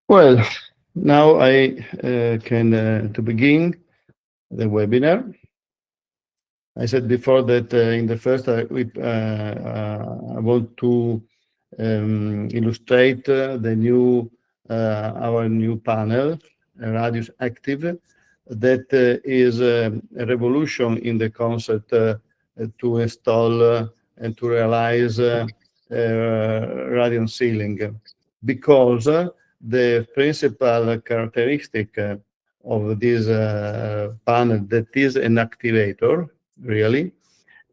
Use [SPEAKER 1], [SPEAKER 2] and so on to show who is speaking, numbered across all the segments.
[SPEAKER 1] Well, now I can to begin the webinar. I said before that in the first I want to illustrate the new our new panel, Radius Active, that is a revolution in the concept to install and to realize radiant ceiling, because the principal characteristic of this panel, that is an activator, really,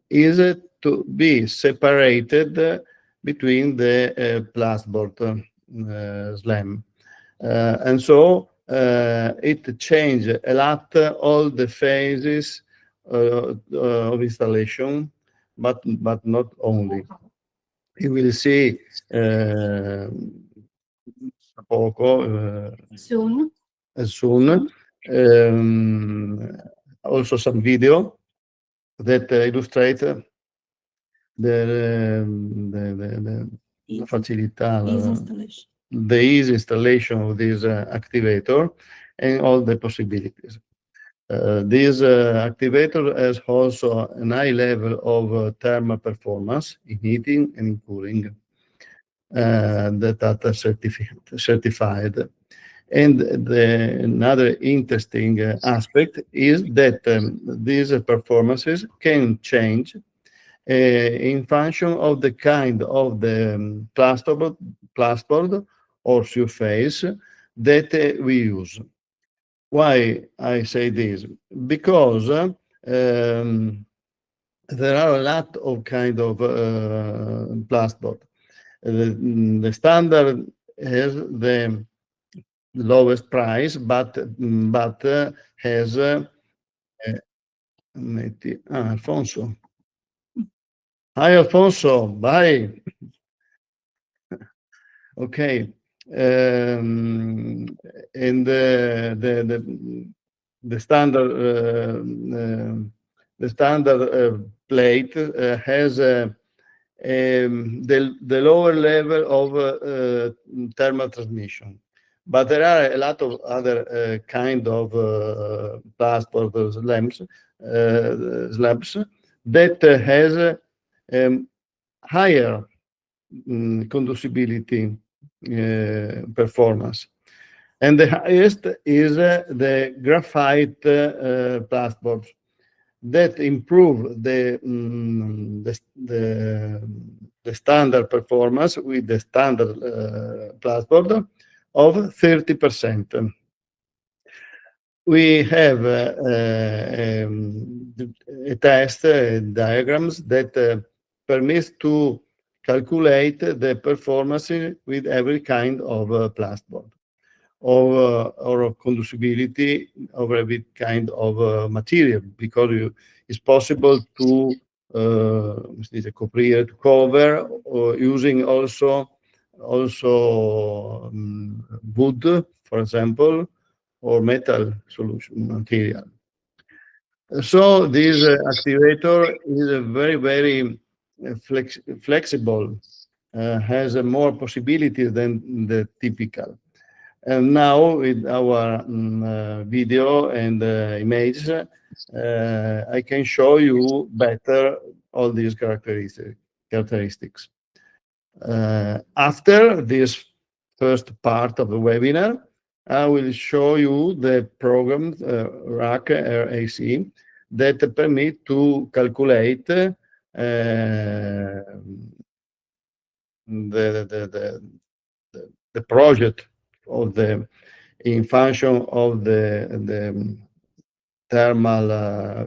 [SPEAKER 1] is to be separated between the plasboard slam. And so it changed a lot all the phases of installation, but not only. You will see poco
[SPEAKER 2] Soon.
[SPEAKER 1] soon also some video that illustrate la facilità, the easy installation of this activator and all the possibilities. This activator has also a high level of thermal performance in heating and in cooling that are certified. And another interesting aspect is that these performances can change in function of the kind of the plasterboard or surface that we use. Why I say this? Because there are a lot of kind of plasterboard. The standard has the lowest price, but has Alfonso. Hi, Alfonso. Bye. Okay. And the standard plate has the lower level of thermal transmission. But there are a lot of other kind of plasterboard slabs that has higher conducibility performance. And the highest is the graphite plasterboards that improve the standard performance with the standard plasterboard of 30%. We have a test diagrams that permits to calculate the performance with every kind of plasterboard or conducibility of every kind of material, because it's possible to cover or using also wood, for example, or metal solution material. So this activator is a very flexible, has more possibilities than the typical. And now with our video and images, I can show you better all these characteristics. After this first part of the webinar, I will show you the program RAC RAC that permit to calculate the project of the in function of the thermal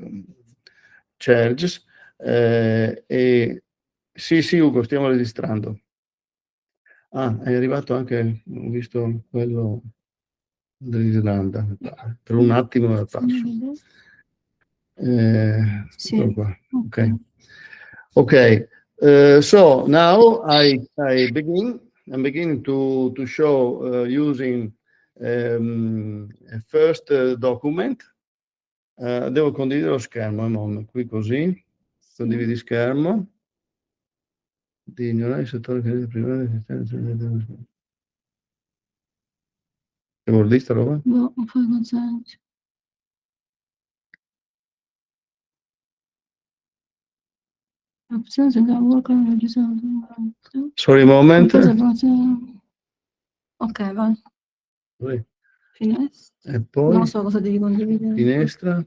[SPEAKER 1] charges. Sì, Ugo, stiamo registrando. Ah, è arrivato anche, ho visto quello dell'Islanda, per un attimo l'ho perso.
[SPEAKER 2] Sì.
[SPEAKER 1] Qua. Okay. So now I'm beginning to show using a first document. Devo condividere lo schermo, qui così, condividi schermo. Di ignorare il settore privato. Che vuol dire sta roba?
[SPEAKER 2] No, poi consente.
[SPEAKER 1] Sorry, moment.
[SPEAKER 2] Ok, vai.
[SPEAKER 1] Poi,
[SPEAKER 2] Finestra.
[SPEAKER 1] e poi
[SPEAKER 2] Non so cosa devi condividere.
[SPEAKER 1] finestra,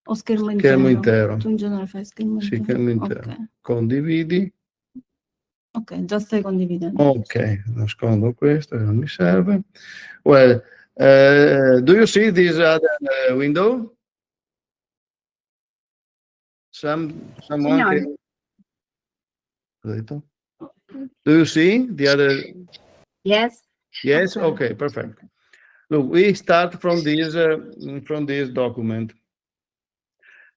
[SPEAKER 2] O schermo
[SPEAKER 1] schermo
[SPEAKER 2] intero.
[SPEAKER 1] intero.
[SPEAKER 2] Tu in genere fai schermo
[SPEAKER 1] Sì,
[SPEAKER 2] intero.
[SPEAKER 1] schermo intero.
[SPEAKER 2] Ok.
[SPEAKER 1] Condividi.
[SPEAKER 2] Ok, già stai condividendo.
[SPEAKER 1] Ok, nascondo questo che non mi serve. Well, do you see this other window? Someone can... Do you see the other?
[SPEAKER 3] Yes.
[SPEAKER 1] Yes. Okay. Perfect. Look, we start from this document.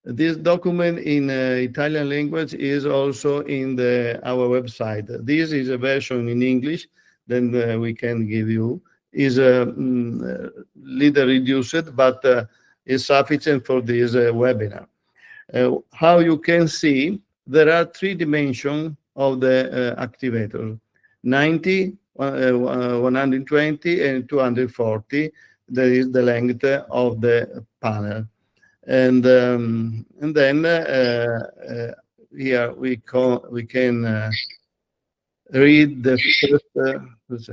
[SPEAKER 1] This document in Italian language is also in our website. This is a version in English. Then we can give you is little reduced, but is sufficient for this webinar. How you can see, there are 3 dimensions of the activator: 90, 120, and 240. That is the length of the panel. And then here we can read the first.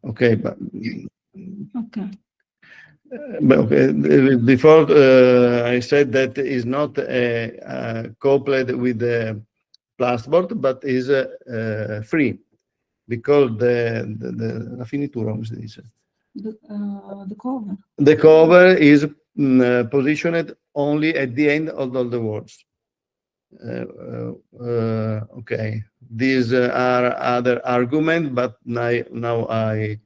[SPEAKER 1] Okay, but
[SPEAKER 2] Ok.
[SPEAKER 1] Before I said that is not coupled with the plasterboard, but is free, because la finitura, come si dice?
[SPEAKER 2] The cover.
[SPEAKER 1] The cover is positioned only at the end of all the words. Okay, these are other arguments, but now I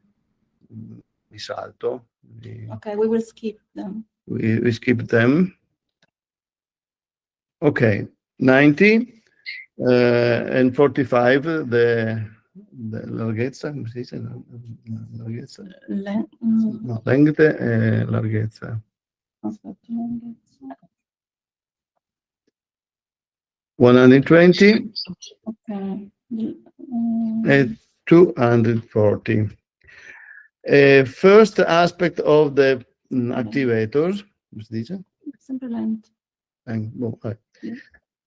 [SPEAKER 1] mi salto.
[SPEAKER 2] Okay, we will skip them.
[SPEAKER 1] We skip them. Okay, 90 and 45, the larghezza, come si dice? Larghezza? No, length e larghezza.
[SPEAKER 2] Aspetta, lunghezza.
[SPEAKER 1] 120
[SPEAKER 2] Ok.
[SPEAKER 1] and 240. First aspect of the activators, come si dice?
[SPEAKER 2] Sempre lento.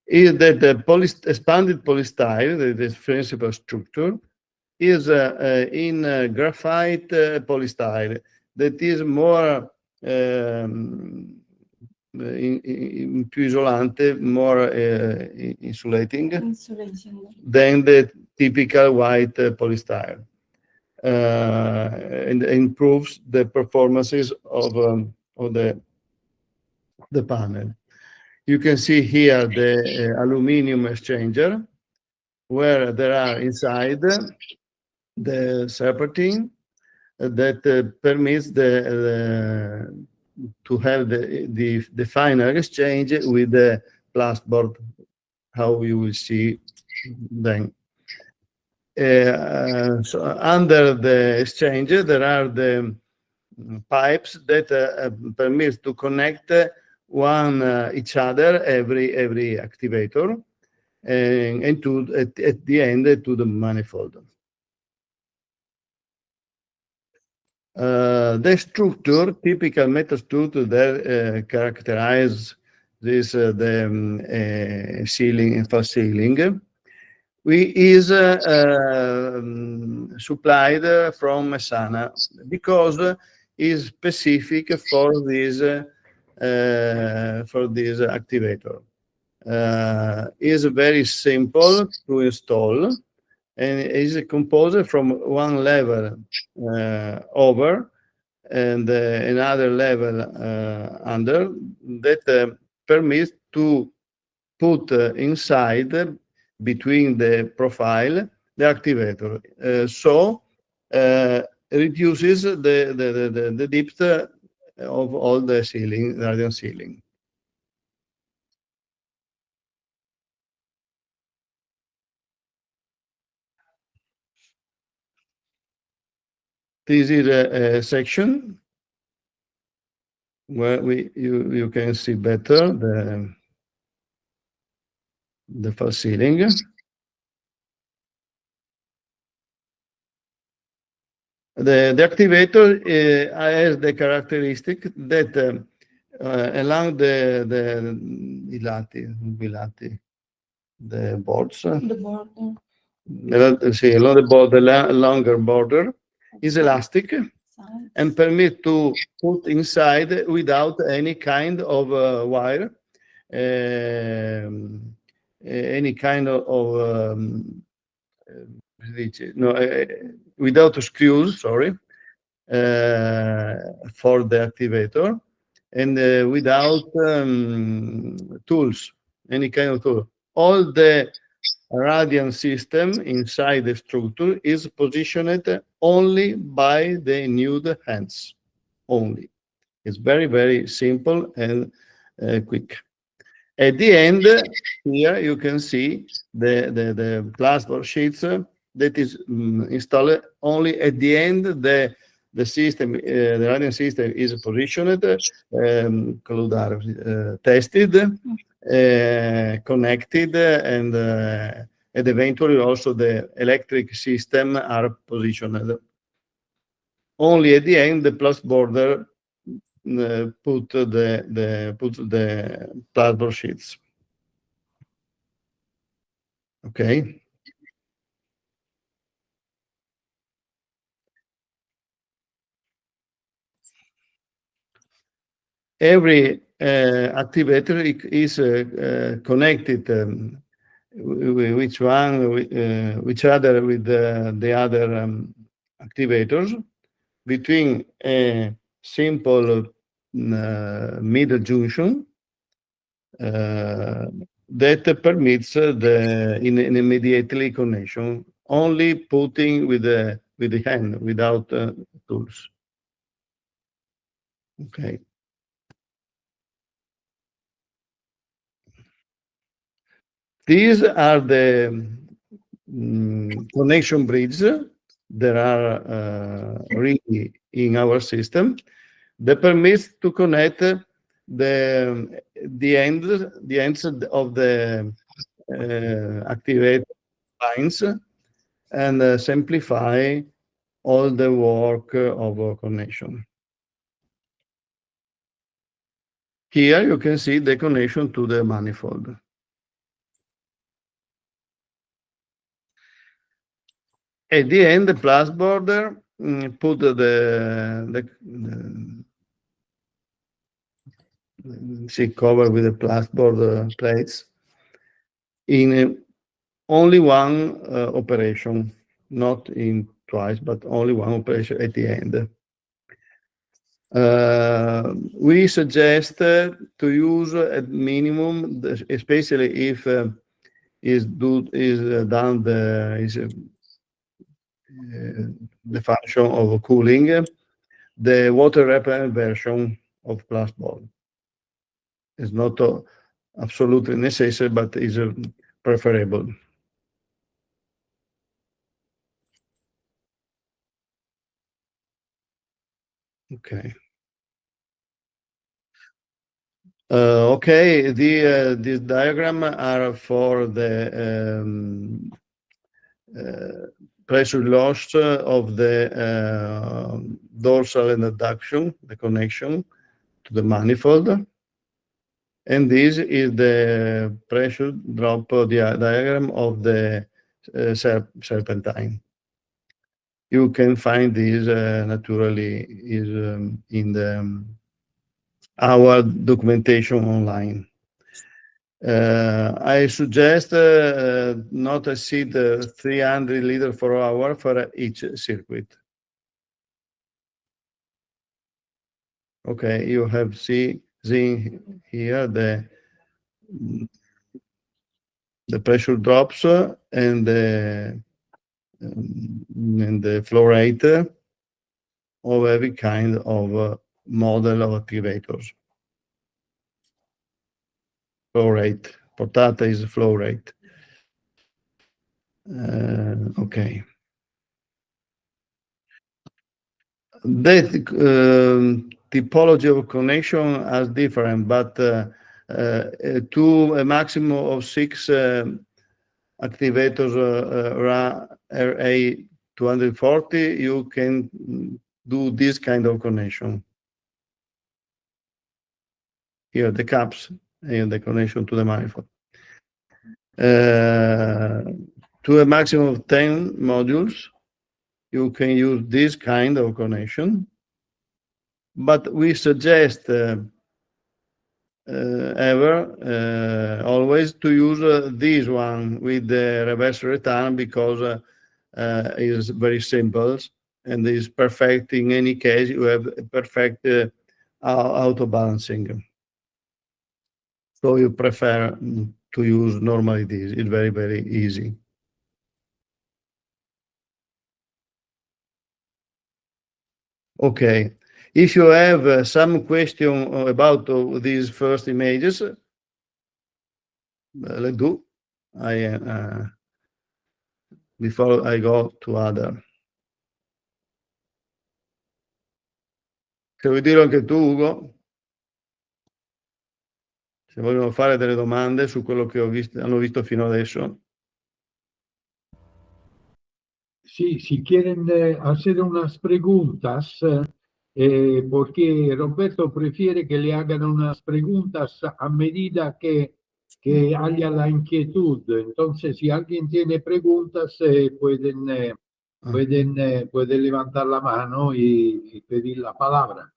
[SPEAKER 1] Is that the expanded polystyrene, the principal structure, is in graphite polystyrene that is more più isolante, more insulating than the typical white polystyrene, and improves the performances of the panel. You can see here the aluminum exchanger, where there are inside the serpentine that permits to have the final exchange with the plasterboard, how you will see then. So under the exchange, there are the pipes that permit to connect each other every activator, and at the end to the manifold. The structure, typical metal structure that characterize this the ceiling and false ceiling, is supplied from Messana, because is specific for this activator. Is very simple to install, and is composed from one level over and another level under, that permits to put inside, between the profile, the activator. So reduces the depth of all the ceiling, radiant ceiling. This is a section where you can see better the false ceiling. The activator has the characteristic that along the boards,
[SPEAKER 2] The border.
[SPEAKER 1] along the border, longer border is elastic
[SPEAKER 2] Sides.
[SPEAKER 1] and permit to put inside without any kind of wire, any kind of without screws, sorry, for the activator, and without tools, any kind of tool. All the radiant system inside the structure is positioned only by the nude hands, only. It's very, very simple and quick. At the end, here you can see the plaster sheets that is installed only at the end. The system, the radiant system is positioned, tested, connected, and eventually also the electric system are positioned. Only at the end, the plus border put the plaster sheets. Okay. Every activator is connected which other with the other activators between a simple middle junction that permits the immediately connection, only putting with the hand without tools. Okay. These are the connection bridges that are really in our system that permits to connect the ends of the activated lines and simplify all the work of connection. Here you can see the connection to the manifold. At the end, the plus border put cover with the plus border plates in only one operation, not in twice, but only one operation at the end. We suggest to use at minimum, especially if the function of cooling, the water repellent version of plus board. It's not absolutely necessary, but is preferable. Okay. Okay, this diagram are for the pressure loss of the dorsal and adduction, the connection to the manifold. And this is the pressure drop diagram of the serpentine. You can find this naturally is in our documentation online. I suggest not exceed 300 liters per hour for each circuit. Okay, you have seen here the pressure drops and the flow rate of every kind of model of activators. Flow rate. Portata is flow rate. Okay. That typology of connection is different, but to a maximum of 6 activators RA 240, you can do this kind of connection. Here, the caps and the connection to the manifold. To a maximum of 10 modules, you can use this kind of connection, but we suggest always to use this one with the reverse return, because it's very simple and is perfect. In any case, you have perfect auto balancing. So you prefer to use normally this. It's very, very easy. Okay. If you have some question about these first images, let's do. Before I go to other. Se vuoi dirlo anche tu, Ugo? Se vogliono fare delle domande su quello che hanno visto fino adesso.
[SPEAKER 3] Sí, si quieren hacer unas preguntas, porque Roberto prefiere que le hagan unas preguntas a medida que haya la inquietud. Entonces, si alguien tiene preguntas, pueden levantar la mano y pedir la palabra.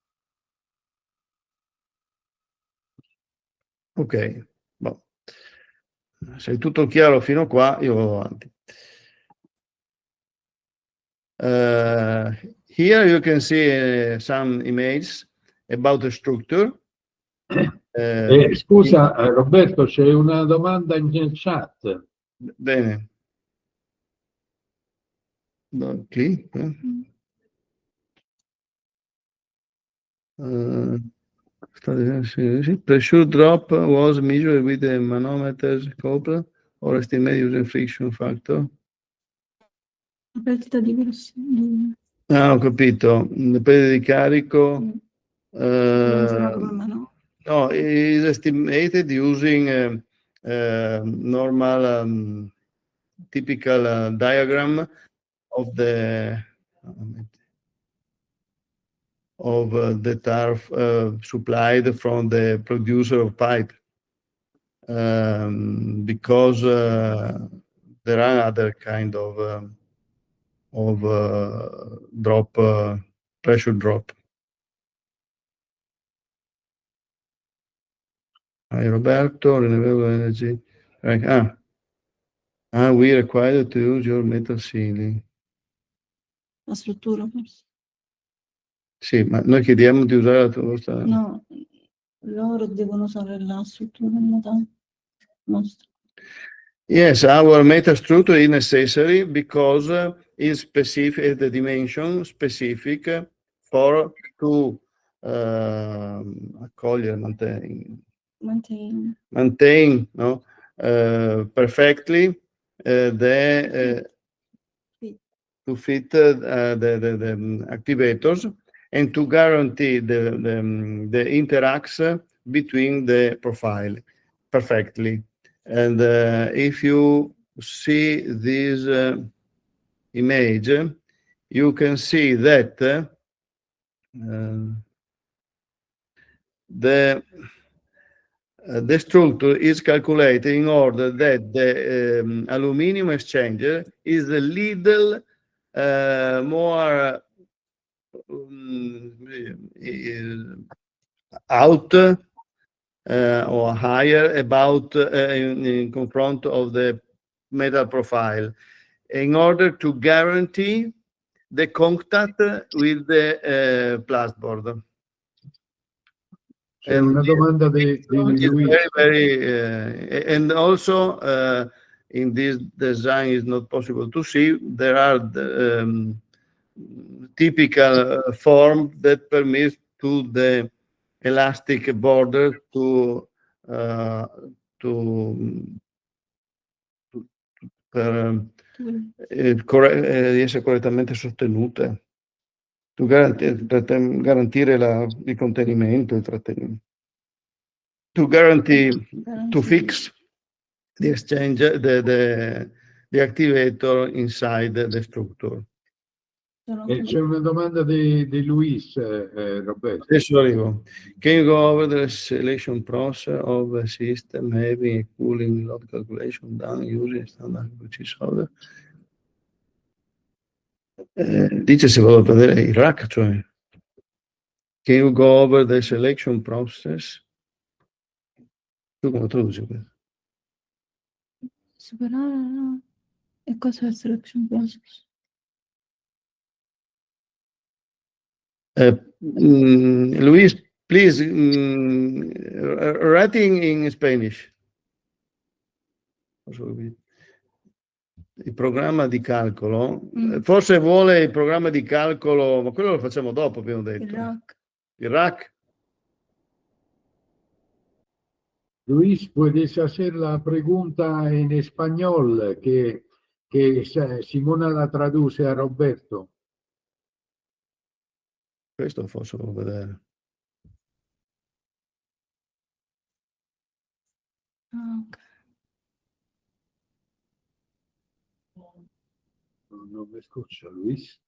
[SPEAKER 1] Ok, boh. Se è tutto chiaro fino a qua, io vado avanti. Here you can see some images about the structure.
[SPEAKER 3] Scusa, Roberto, c'è una domanda in chat.
[SPEAKER 1] Bene. Click. Pressure drop was measured with a manometer scope or estimated using friction factor.
[SPEAKER 2] La perdita di velocidad.
[SPEAKER 1] Ah, ho capito. La perdita di carico. No, is estimated using normal typical diagram of the that are supplied from the producer of pipe, because there are other kind of drop, pressure drop. Hi Roberto, renewable energy. We required to use your metal ceiling.
[SPEAKER 2] La struttura forse.
[SPEAKER 1] Sì, ma noi chiediamo di usare la tua.
[SPEAKER 2] No, loro devono usare la struttura nostra.
[SPEAKER 1] Yes, our meta structure is necessary because it's specific, the dimension specific for to accogliere, maintain no? Perfectly to fit the activators and to guarantee the interacts between the profile perfectly. And if you see this image, you can see that the structure is calculated in order that the aluminum exchanger is a little more out or higher about in confront of the metal profile, in order to guarantee the contact with the plasboard.
[SPEAKER 3] C'è una domanda di Luigi.
[SPEAKER 1] And also in this design is not possible to see. There are the, typical form that permits to the elastic border di essere correttamente sostenute, to garantire il contenimento, il trattenimento, to guarantee to fix the exchange, the activator inside the structure.
[SPEAKER 3] C'è una domanda di Luis, Roberto.
[SPEAKER 1] Adesso arrivo. Can you go over the selection process of a system having a cooling load calculation done using standard purchase order? Dice se vado a prendere il rack, cioè. Can you go over the selection process? Tu come traduci questo?
[SPEAKER 2] Superare, no? E cosa è il selection process?
[SPEAKER 1] Luis, please, writing in Spanish. Il programma di calcolo, forse vuole il programma di calcolo, ma quello lo facciamo dopo, abbiamo detto.
[SPEAKER 2] Il rack.
[SPEAKER 1] Il rack?
[SPEAKER 3] Luis, puedes hacer la pregunta en español que Simona la traduce a Roberto.
[SPEAKER 1] Questo forse lo devo vedere.
[SPEAKER 2] Ah, ok.
[SPEAKER 3] Non mi scusa, Luis.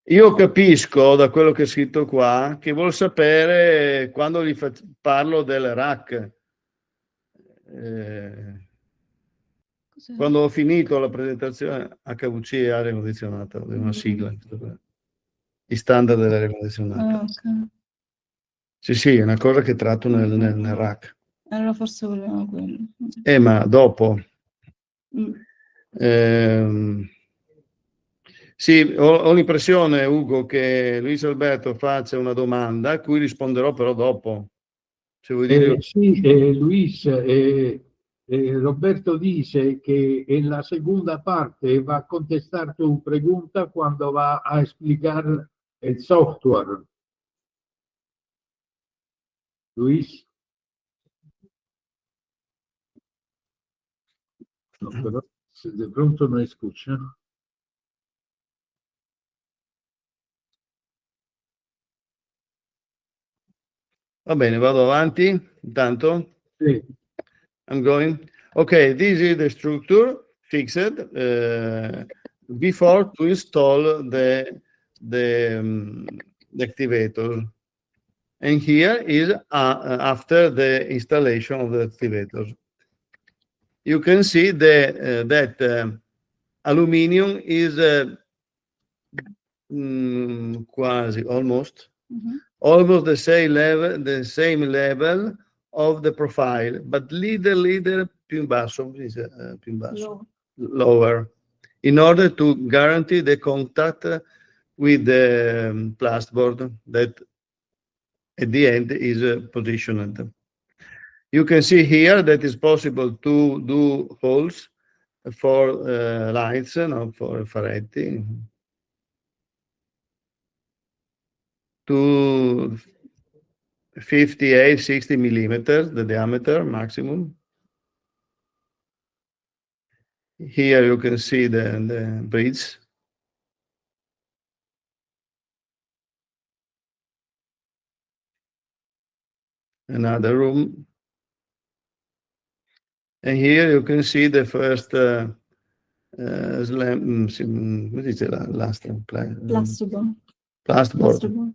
[SPEAKER 1] Io capisco da quello che è scritto qua che vuol sapere quando gli parlo del rack. Quando ho finito la presentazione HVC e aria condizionata, una sigla, gli standard dell'aria condizionata.
[SPEAKER 2] Ah, ok.
[SPEAKER 1] Sì, è una cosa che tratto nel rack.
[SPEAKER 2] Allora forse volevamo quello.
[SPEAKER 1] Ma dopo. Sì, ho l'impressione, Ugo, che Luis Alberto faccia una domanda a cui risponderò però dopo. Se vuoi dire...
[SPEAKER 3] Sí, Luis, Roberto dice que en la segunda parte va a contestar tu pregunta cuando va a explicar el software. Luis. No, però de pronto no escucha.
[SPEAKER 1] Va bene, vado avanti. Intanto.
[SPEAKER 3] Sì.
[SPEAKER 1] I'm going. Okay, this is the structure fixed before to install the activator. And here is after the installation of the activator. You can see that aluminum is quasi almost the same level of the profile, but little più in basso, più in basso, lower, in order to guarantee the contact with the plasterboard that at the end is positioned. You can see here that it's possible to do holes for lights, not for faretti, to 58, 60 millimeters, the diameter maximum. Here you can see the bridge. Another room. And here you can see the first what is the last plasterboard.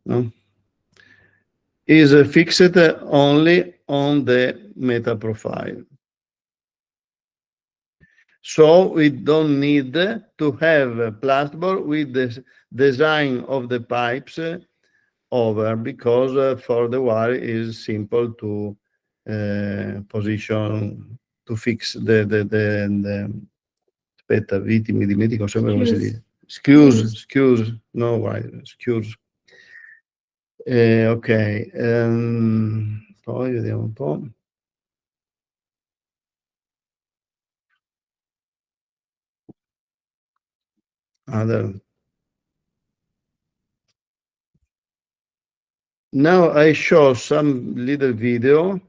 [SPEAKER 1] No? Is fixed only on the metal profile. So we don't need to have a plasterboard with the design of the pipes over, because for the wire is simple to position, to fix the aspetta, mi dimentico sempre come si dice. Screws, no wire, screws. Ok, poi vediamo un po'. Now I show some little video.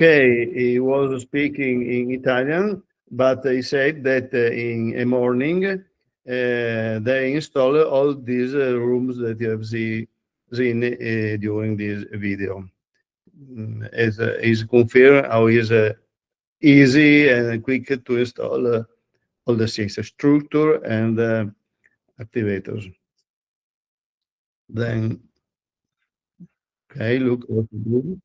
[SPEAKER 1] Okay, he was speaking in Italian, but he said that in a morning they install all these rooms that you have seen during this video. As is confirmed how is easy and quick to install all the things, structure and activators. Then, okay, look what to do.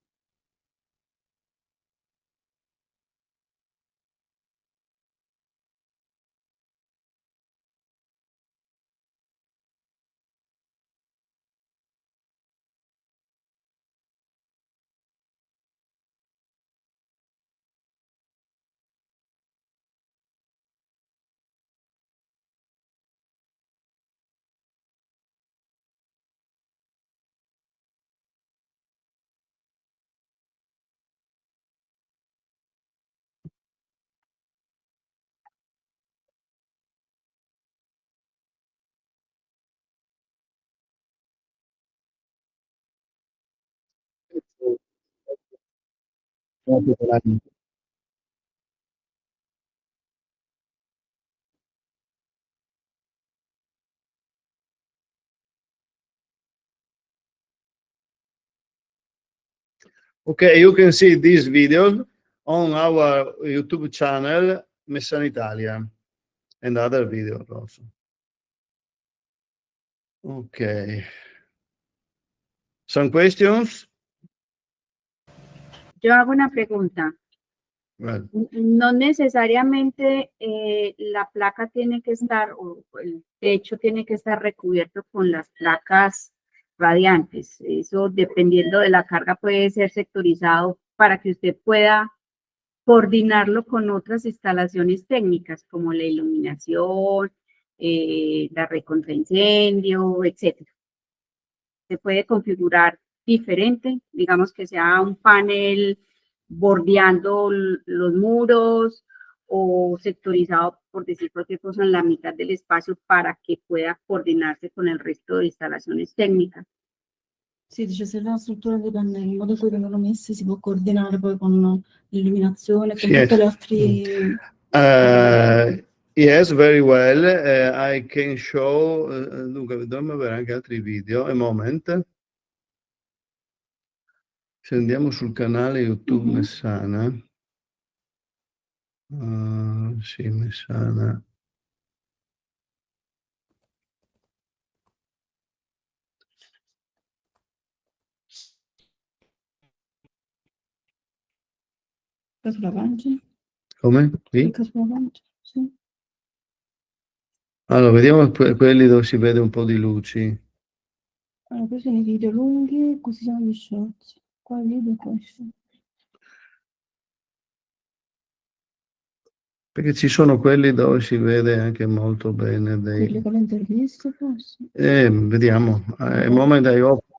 [SPEAKER 1] Okay, you can see these videos on our YouTube channel, Messana Italia, and other videos also. Okay. Some questions?
[SPEAKER 4] Yo hago una pregunta.
[SPEAKER 1] Well,
[SPEAKER 4] No necesariamente la placa tiene que estar, o el techo tiene que estar recubierto con las placas radiantes. Eso, dependiendo de la carga, puede ser sectorizado para que usted pueda coordinarlo con otras instalaciones técnicas, como la iluminación, la recontraincendio, etcétera. Se puede configurar diferente, digamos que sea un panel bordeando los muros o sectorizado, por decir cualquier cosa, en la mitad del espacio para que pueda coordinarse con el resto de instalaciones técnicas.
[SPEAKER 2] Sì, dice se la struttura dipende in modo in cui vengono messe, si può coordinare poi con l'illuminazione, con tutte le altre...
[SPEAKER 1] Yes, very well. I can show, dunque, dobbiamo avere anche altri video. A moment. Se andiamo sul canale YouTube Messana. Sì, Messana.
[SPEAKER 2] Sulla pagina.
[SPEAKER 1] Come? Qui?
[SPEAKER 2] Clicca sulla pagina, sì.
[SPEAKER 1] Allora, vediamo quelli dove si vede un po' di luci.
[SPEAKER 2] Allora, questi sono i video lunghi, questi sono gli shorts. Qua il video e qua il short.
[SPEAKER 1] Perché ci sono quelli dove si vede anche molto bene dei...
[SPEAKER 2] Quelli con le interviste, forse?
[SPEAKER 1] Vediamo. A moment I open.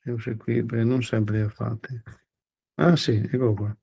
[SPEAKER 1] Devo seguire, perché non sempre li ho fatti. Ah sì, ecco qua.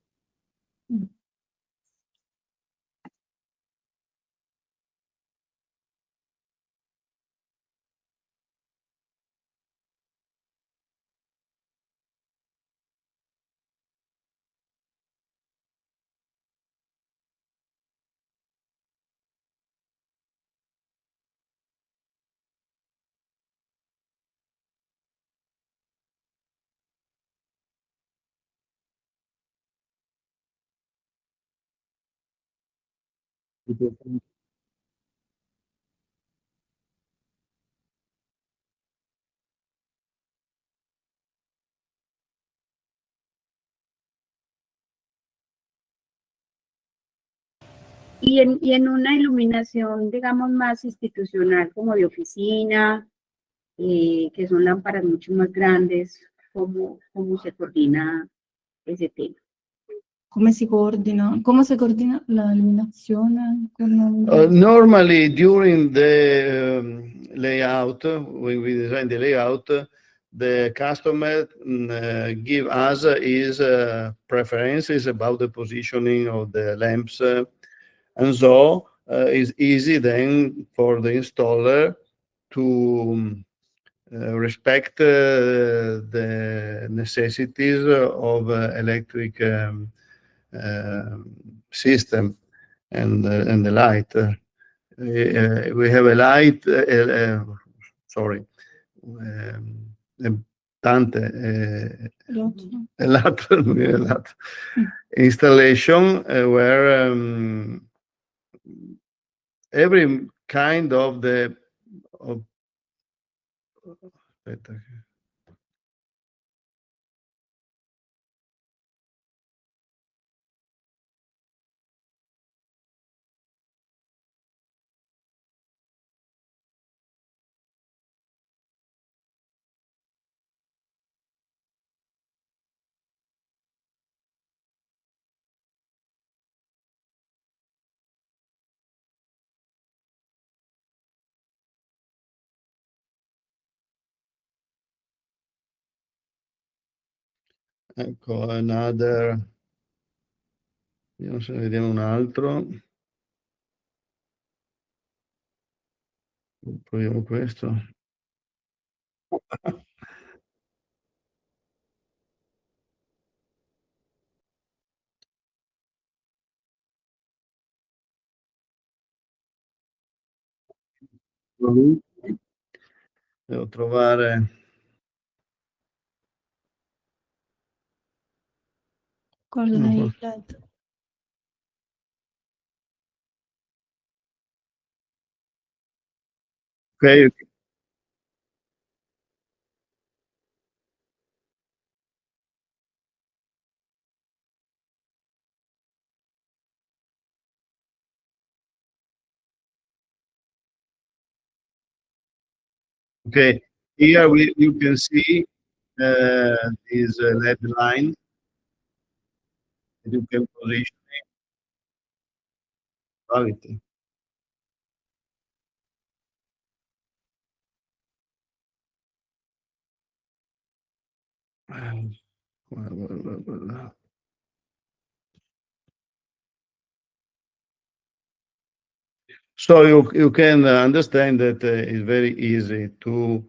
[SPEAKER 4] Y en una iluminación, digamos, más institucional, como de oficina, que son lámparas mucho más grandes, ¿cómo se coordina ese tema?
[SPEAKER 2] Come si coordina l'illuminazione?
[SPEAKER 1] Normally, during the layout, when we design the layout, the customer give us his preferences about the positioning of the lamps, and so it's easy then for the installer to respect the necessities of electric system and the light. We have a light, sorry, a lot installation where every kind of the ecco, another, vediamo se ne vediamo un altro. Proviamo questo. Devo trovare.
[SPEAKER 2] Cosa
[SPEAKER 1] No,
[SPEAKER 2] hai letto?
[SPEAKER 1] Okay. Okay. Here you can see this LED line. You can position it. Quality. So you can understand that it's very easy to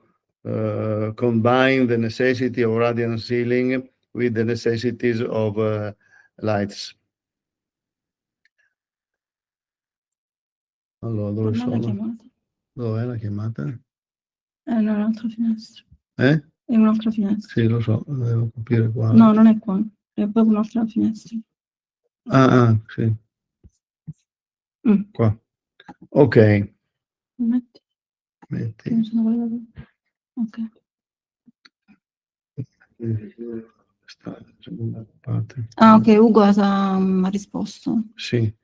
[SPEAKER 1] combine the necessity of radiant ceiling with the necessities of lights. Allora, dove
[SPEAKER 2] Torna la
[SPEAKER 1] sono?
[SPEAKER 2] chiamata.
[SPEAKER 1] Dov'è la chiamata?
[SPEAKER 2] È in un'altra finestra.
[SPEAKER 1] Eh?
[SPEAKER 2] È un'altra finestra.
[SPEAKER 1] Sì, lo so, devo capire qua.
[SPEAKER 2] No, non è qua. È proprio un'altra finestra.
[SPEAKER 1] Sì.
[SPEAKER 2] Mm.
[SPEAKER 1] Qua. Ok.
[SPEAKER 2] Metti.
[SPEAKER 1] Metti.
[SPEAKER 2] Non sono guardata. Ok.
[SPEAKER 1] Questa seconda parte.
[SPEAKER 2] Ah, ok, Ugo ha risposto
[SPEAKER 1] Sì.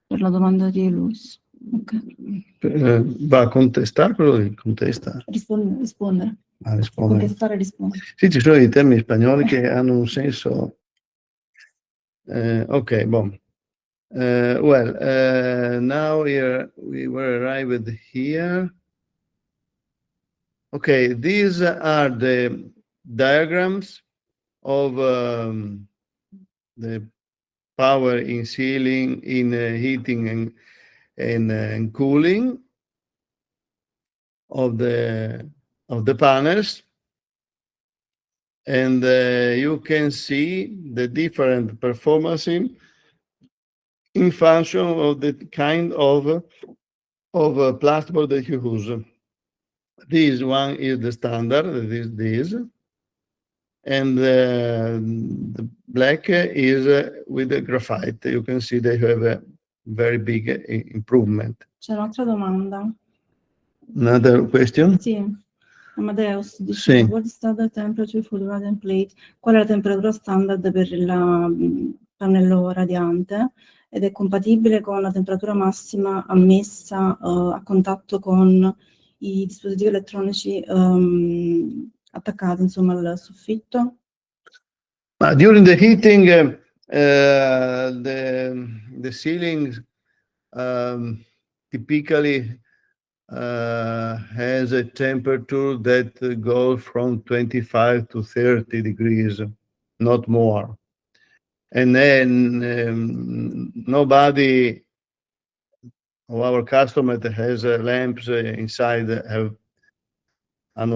[SPEAKER 2] per la domanda di Luis. Ok.
[SPEAKER 1] Va a contestare quello di contesta.
[SPEAKER 2] Rispondere.
[SPEAKER 1] A rispondere.
[SPEAKER 2] Contestare e rispondere.
[SPEAKER 1] Sì, ci sono i termini spagnoli che hanno un senso. Ok, boh. Well, now we were arrived here. Okay, these are the diagrams of the power in ceiling, in heating and cooling of the panels, and you can see the different performances in function of the kind of plasterboard that you use. This one is the standard, that is this, and the black is with the graphite. You can see they have a very big improvement.
[SPEAKER 2] C'è un'altra domanda.
[SPEAKER 1] Another question?
[SPEAKER 2] Sì. Amadeus dice,
[SPEAKER 1] Sì.
[SPEAKER 2] what is the temperature for the radiant plate? Qual è la temperatura standard per il pannello radiante? Ed è compatibile con la temperatura massima ammessa a contatto con i dispositivi elettronici attaccati, insomma, al soffitto?
[SPEAKER 1] During the heating, the ceiling typically has a temperature that goes from 25 to 30 degrees, not more. And then nobody of our customers that has lamps inside have had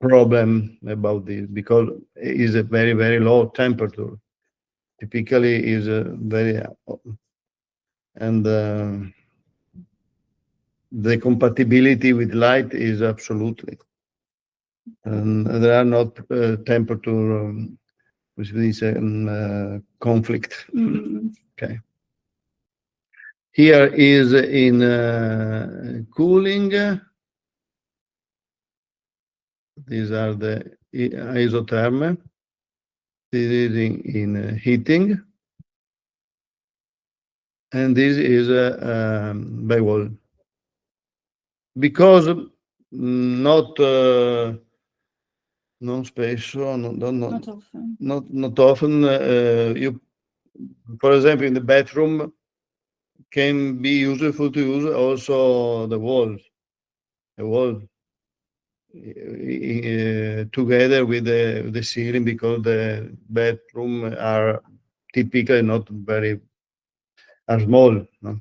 [SPEAKER 1] problem about this, because it is a very, very low temperature. Typically is very, and the compatibility with light is absolutely, and there are not temperature which is conflict. Okay. Here is in cooling. These are the isotherm. This is in heating, and this is by wall. Because not non spesso,
[SPEAKER 2] Not often.
[SPEAKER 1] not often. You, for example, in the bathroom, can be useful to use also the wall together with the ceiling, because the bedroom are typically not very are small. No?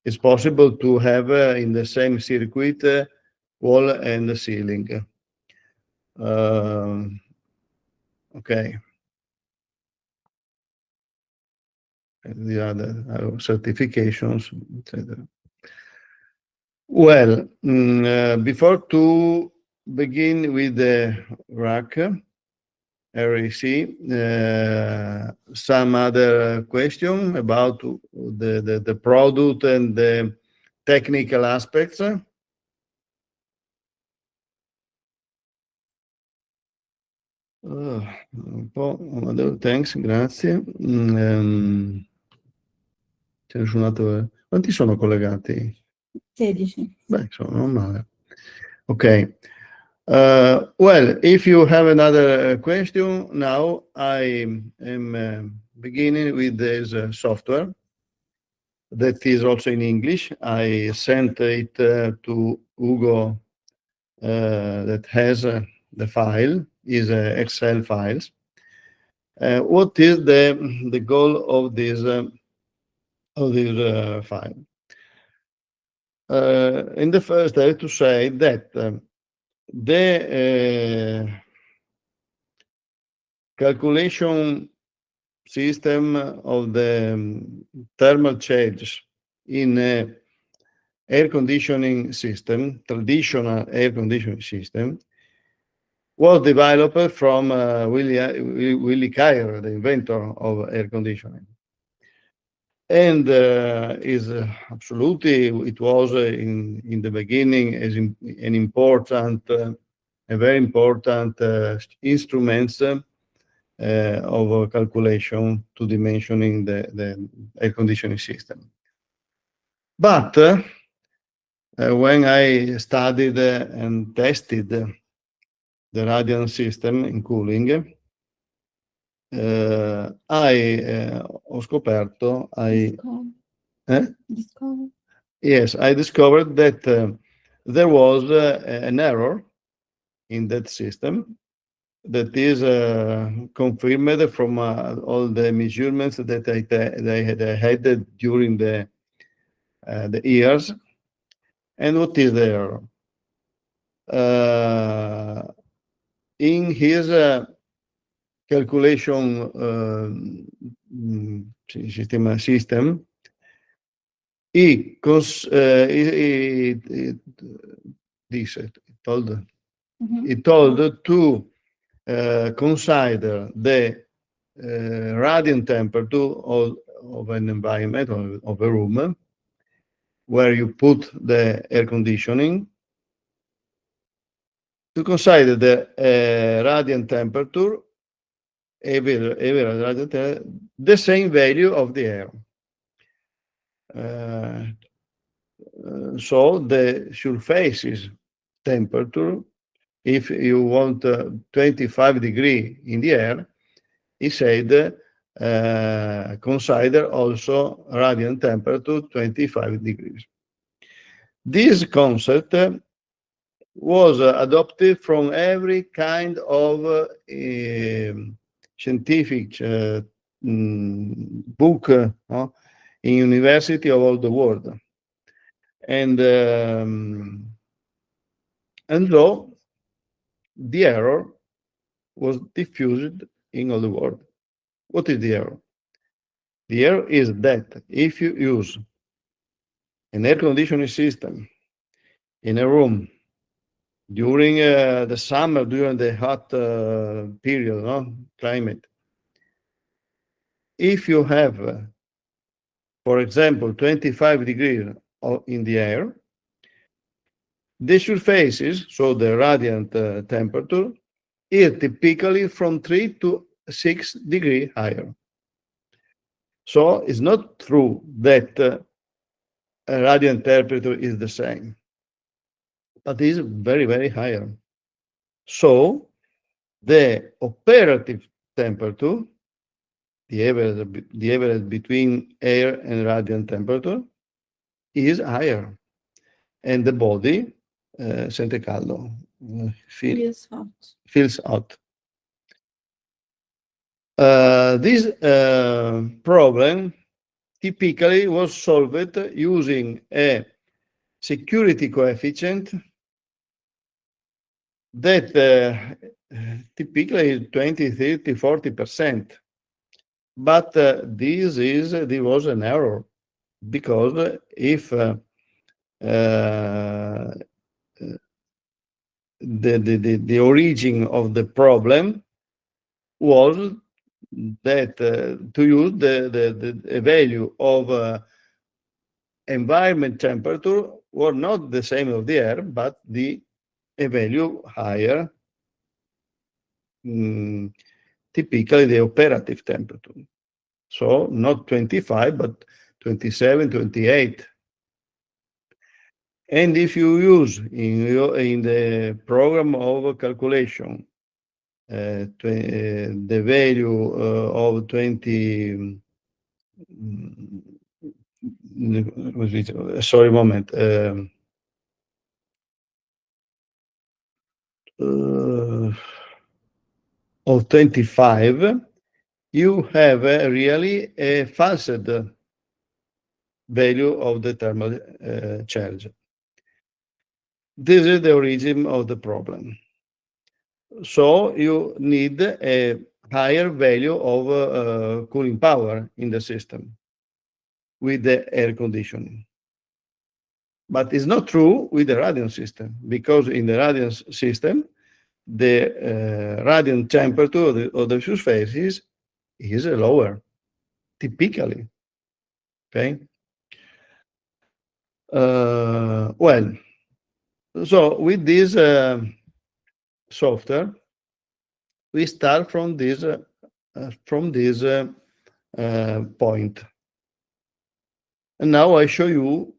[SPEAKER 1] It's possible to have in the same circuit wall and the ceiling. Okay. The other certifications, etc. Well, before to begin with the RAC, some other question about the product and the technical aspects. Un po', thanks, grazie. C'è nessun altro. Quanti sono collegati?
[SPEAKER 2] 16.
[SPEAKER 1] Beh, sono non male. Okay. Well, if you have another question, now I am beginning with this software that is also in English. I sent it to Ugo that has the file, is Excel files. What is the goal of this file? In the first, I have to say that the calculation system of the thermal change in air conditioning system, traditional air conditioning system, was developed from Willy Cayer, the inventor of air conditioning. And is absolutely, it was in the beginning as an important, a very important instruments of calculation to dimensioning the air conditioning system. But when I studied and tested the radiant system in cooling, ho scoperto, yes, I discovered that there was an error in that system that is confirmed from all the measurements that they had during the years. And what is the error? In his calculation system, he told to consider the radiant temperature of an environment, of a room, where you put the air conditioning, to consider the radiant temperature, every radiant temperature, the same value of the air. So the surface's temperature, if you want 25 degrees in the air, he said consider also radiant temperature 25 degrees. This concept was adopted from every kind of scientific book in university of all the world. And so the error was diffused in all the world. What is the error? The error is that if you use an air conditioning system in a room during the summer, during the hot period, climate, if you have, for example, 25 degrees in the air, the surfaces, so the radiant temperature, is typically from 3 to 6 degrees higher. So it's not true that a radiant temperature is the same, but is very, very higher. So the operative temperature, the average between air and radiant temperature, is higher, and the body sente caldo, feels hot. This problem typically was solved using a security coefficient that typically is 20, 30, 40%. But this was an error, because if the origin of the problem was that to use the value of environment temperature were not the same of the air, but a value higher, typically the operative temperature. So not 25, but 27, 28. And if you use in the program of calculation the value of 20, sorry, moment. Of 25, you have really a false value of the thermal charge. This is the origin of the problem. So you need a higher value of cooling power in the system with the air conditioning. But it's not true with the radiant system, because in the radiant system, the radiant temperature of the surfaces is lower, typically. Okay. Well, so with this software, we start from this point, and now I show you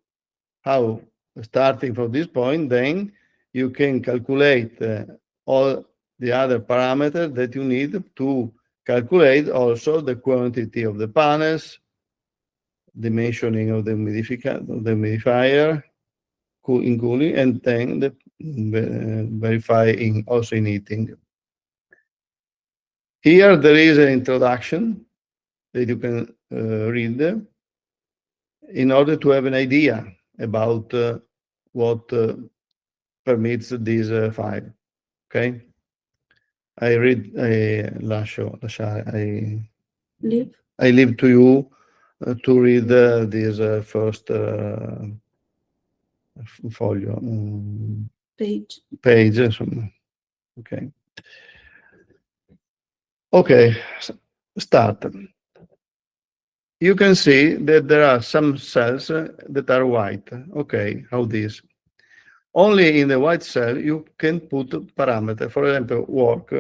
[SPEAKER 1] how, starting from this point, then you can calculate all the other parameters that you need to calculate also the quantity of the panels, dimensioning of the humidifier, in cooling, and then verify also in heating. Here there is an introduction that you can read in order to have an idea about what permits this file. Okay, I leave to you to read this first folio page. Okay. Okay, start. You can see that there are some cells that are white. Okay, how this? Only in the white cell you can put parameter, for example, work.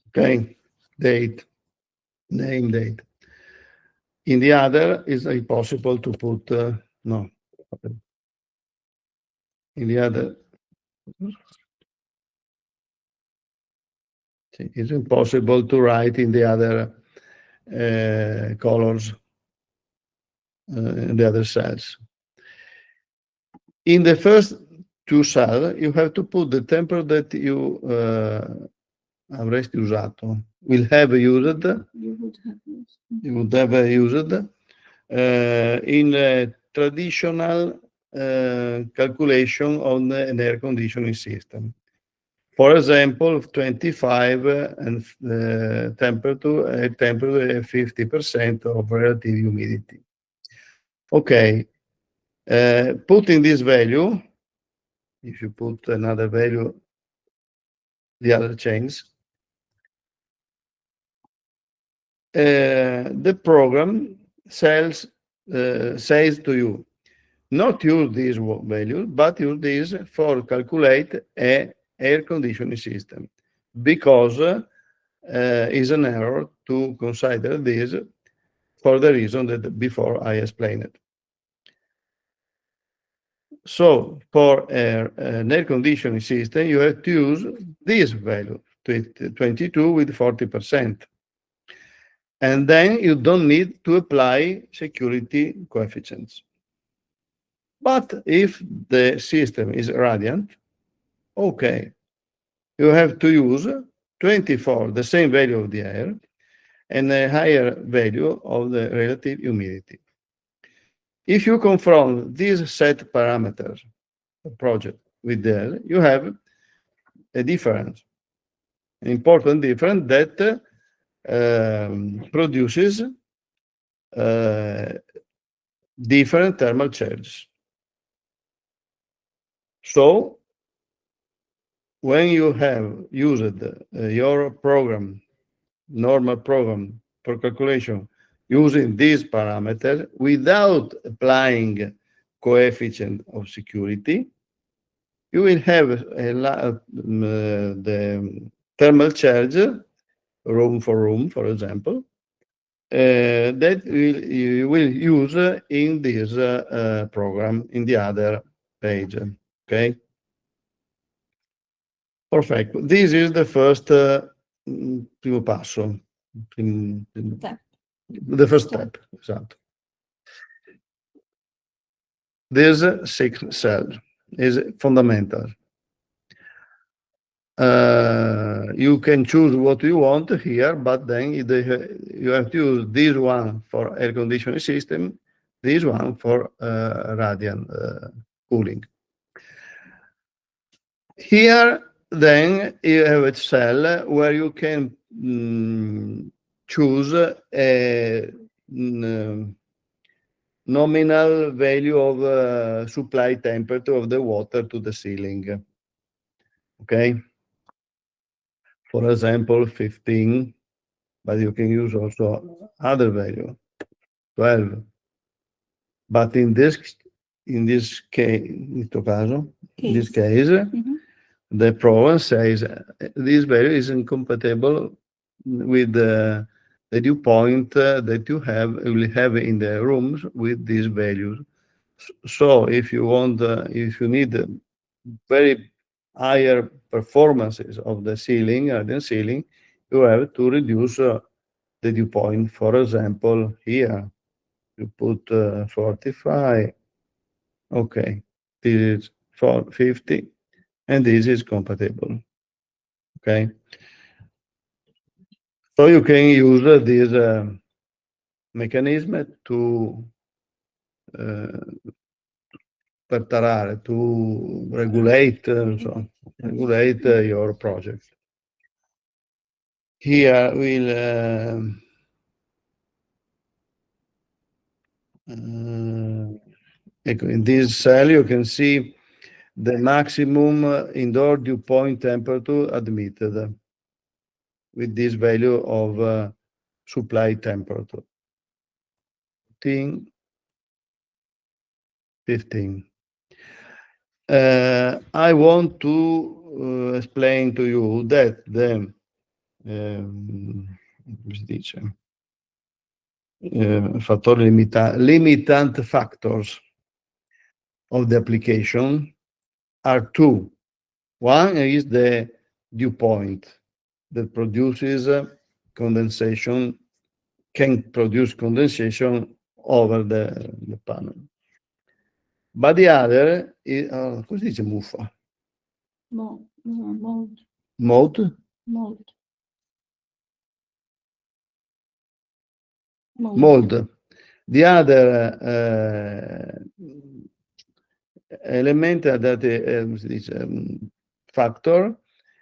[SPEAKER 1] Okay, date, name, date. In the other, it's impossible to put, no. In the other, it's impossible to write in the other colors, in the other cells. In the first two cells, you have to put the temperature that you avresti usato, will have used, you would have used, in a traditional calculation on an air conditioning system. For example, 25 and temperature 50% of relative humidity. Okay, putting this value, if you put another value, the other change, the program says to you, not use this value, but use this for calculate a air conditioning system, because is an error to consider this for the reason that before I explained. So for an air conditioning system, you have to use this value, 22 with 40%. And then you don't need to apply security coefficients. But if the system is radiant, okay, you have to use 24, the same value of the air, and a higher value of the relative humidity. If you confront these set parameters of project with the, you have a difference, an important difference that produces different thermal charges. So when you have used your program, normal program for calculation using these parameters without applying coefficient of security, you will have the thermal charge, room for room, for example, that you will use in this program in the other page. Okay. Perfect. This is the first primo passo. The first step. Exactly. This sixth cell is fundamental. You can choose what you want here, but then you have to use this one for air conditioning system, this one for radiant cooling. Here, then, you have a cell where you can choose a nominal value of supply temperature of the water to the ceiling. Okay. For example, 15, but you can use also other value, 12. But in this case, in this case, the program says this value is incompatible with the dew point that you will have in the rooms with these values. So if you want, if you need very higher performances of the ceiling, you have to reduce the dew point. For example, here you put 45. Okay, this is 50, and this is compatible. Okay, so you can use this mechanism to regulate your project. Here we'll in this cell you can see the maximum indoor dew point temperature admitted with this value of supply temperature. 15. I want to explain to you that the limitant factors of the application are two. One is the dew point that produces condensation, can produce condensation over the panel. But the other is, come si dice muffa? Mold. The other element that is factor,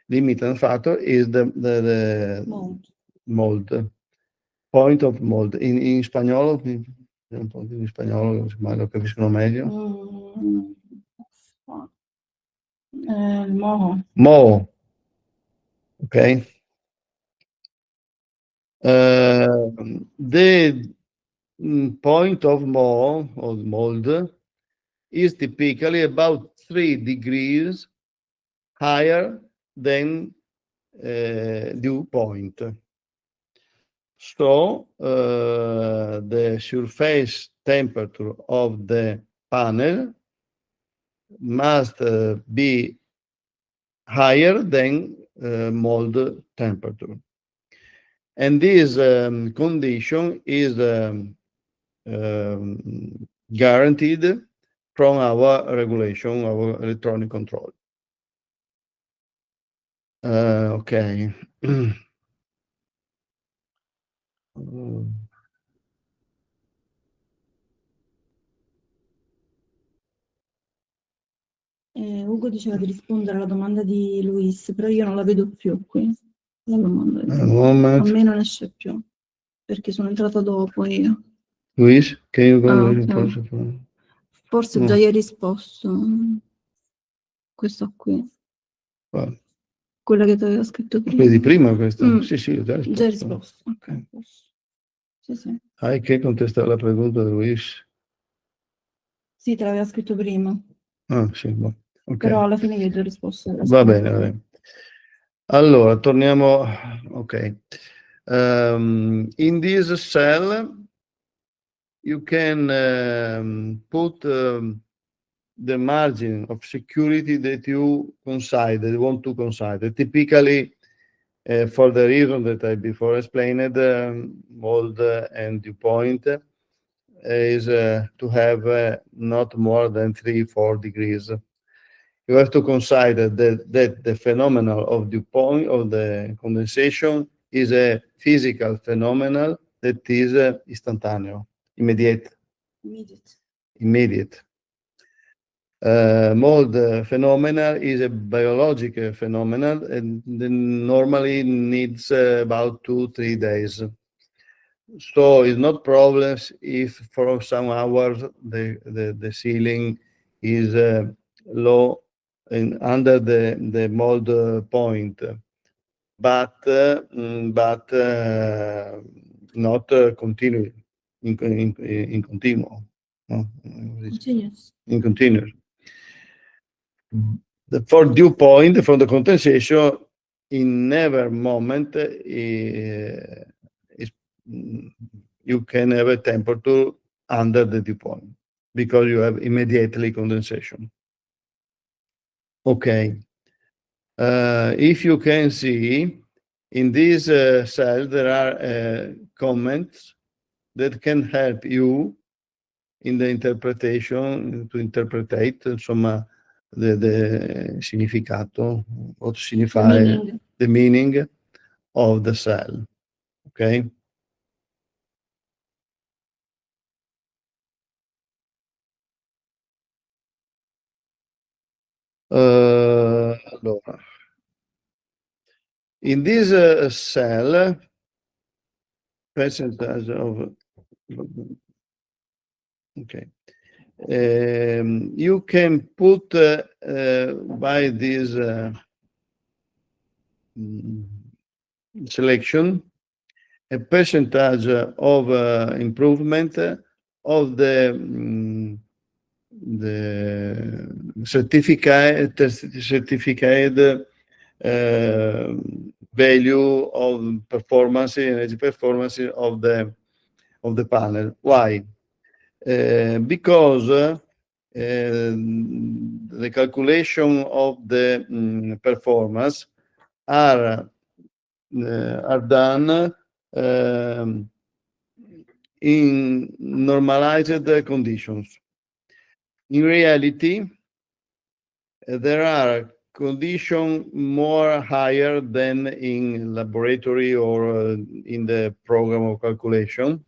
[SPEAKER 1] limiting factor, is the mold, point of mold. In spagnolo, in spagnolo, ma lo capiscono meglio. Mo. Okay. The point of mo, or mold, is typically about 3 degrees higher than dew point. So the surface temperature of the panel must be higher than mold temperature. And this condition is guaranteed from our regulation, our electronic control. Okay.
[SPEAKER 2] Ugo diceva di rispondere alla domanda di Luis, però io non la vedo più qui. La domanda a me non esce più, perché sono entrata dopo io.
[SPEAKER 1] Luis, can you go
[SPEAKER 2] forse già hai risposto. Questo qui.
[SPEAKER 1] Quale?
[SPEAKER 2] Quella che ti aveva scritto prima.
[SPEAKER 1] Vedi prima questo? Sì, sì, ho già risposto.
[SPEAKER 2] Già risposto. Ok. Sì, sì.
[SPEAKER 1] Hay que contestar la pregunta de Luis.
[SPEAKER 2] Sì, te l'aveva scritto prima.
[SPEAKER 1] Ah, sì, boh. Okay.
[SPEAKER 2] Però alla fine io ho già risposto.
[SPEAKER 1] Va bene, va bene. Allora, torniamo. Ok. In this cell, you can put the margin of security that you want to consider. Typically, for the reason that I before explained, mold and dew point is to have not more than 3-4 degrees. You have to consider that the phenomenon of dew point, of the condensation, is a physical phenomenon that is instantaneous, immediate. Mold phenomenon is a biological phenomenon and normally needs about 2-3 days. So it's not problems if for some hours the ceiling is low and under the mold point, but not continuing in continuo. No? In continuous. For dew point, from the condensation, in never moment you can have a temperature under the dew point because you have immediately condensation. Okay. If you can see in this cell, there are comments that can help you in the interpretation, to interpret, insomma, the significato, what signifies the meaning of the cell. Okay. Allora, in this cell, percentage of, okay, you can put by this selection a percentage of improvement of the certificate value of performance, energy performance of the panel. Why? Because the calculation of the performance are done in normalized conditions. In reality, there are conditions more higher than in laboratory or in the program of calculation.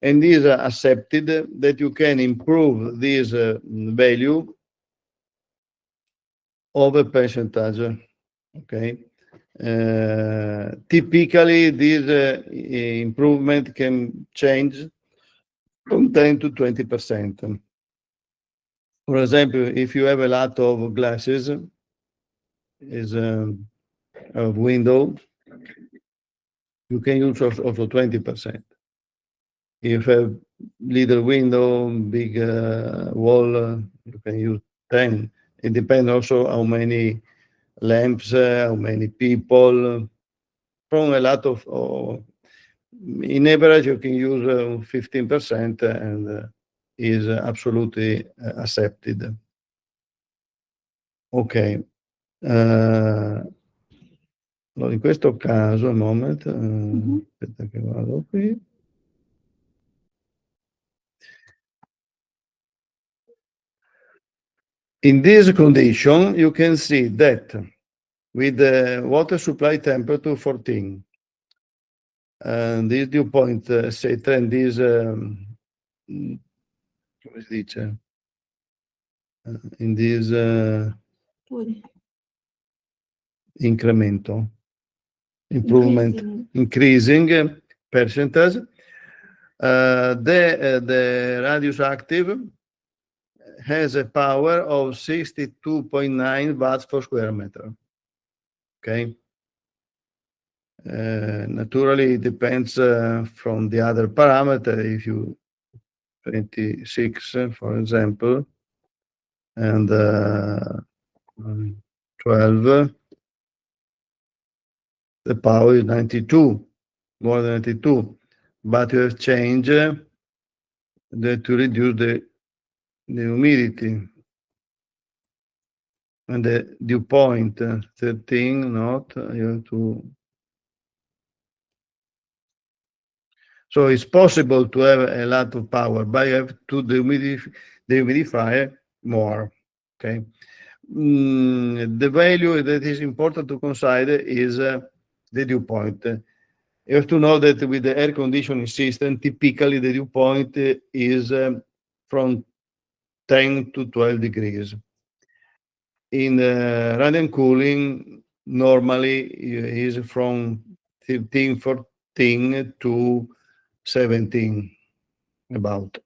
[SPEAKER 1] and is accepted that you can improve this value of a percentage. Okay. Typically, this improvement can change from 10 to 20%. For example, if you have a lot of glasses, is a window, you can use also 20%. If a little window, big wall, you can use 10. It depends also how many lamps, how many people. From a lot of, in average, you can use 15% and is absolutely accepted. Ok. Allora in questo caso, un moment, aspetta che vado qui. In this condition, you can see that with the water supply temperature 14, and this dew point set and this, come si dice, in this incremento, improvement, increasing percentage, the radius active has a power of 62.9 watts per square meter. Okay. Naturally, it depends from the other parameter. If you 26, for example, and 12, the power is 92, more than 92. But you have changed to reduce the humidity. And the dew point 13, not you have to. So it's possible to have a lot of power, but you have to dehumidify more. Okay. The value that is important to consider is the dew point. You have to know that with the air conditioning system, typically the dew point is from 10 to 12 degrees. In radiant cooling, normally is from 13, 14 to 17, about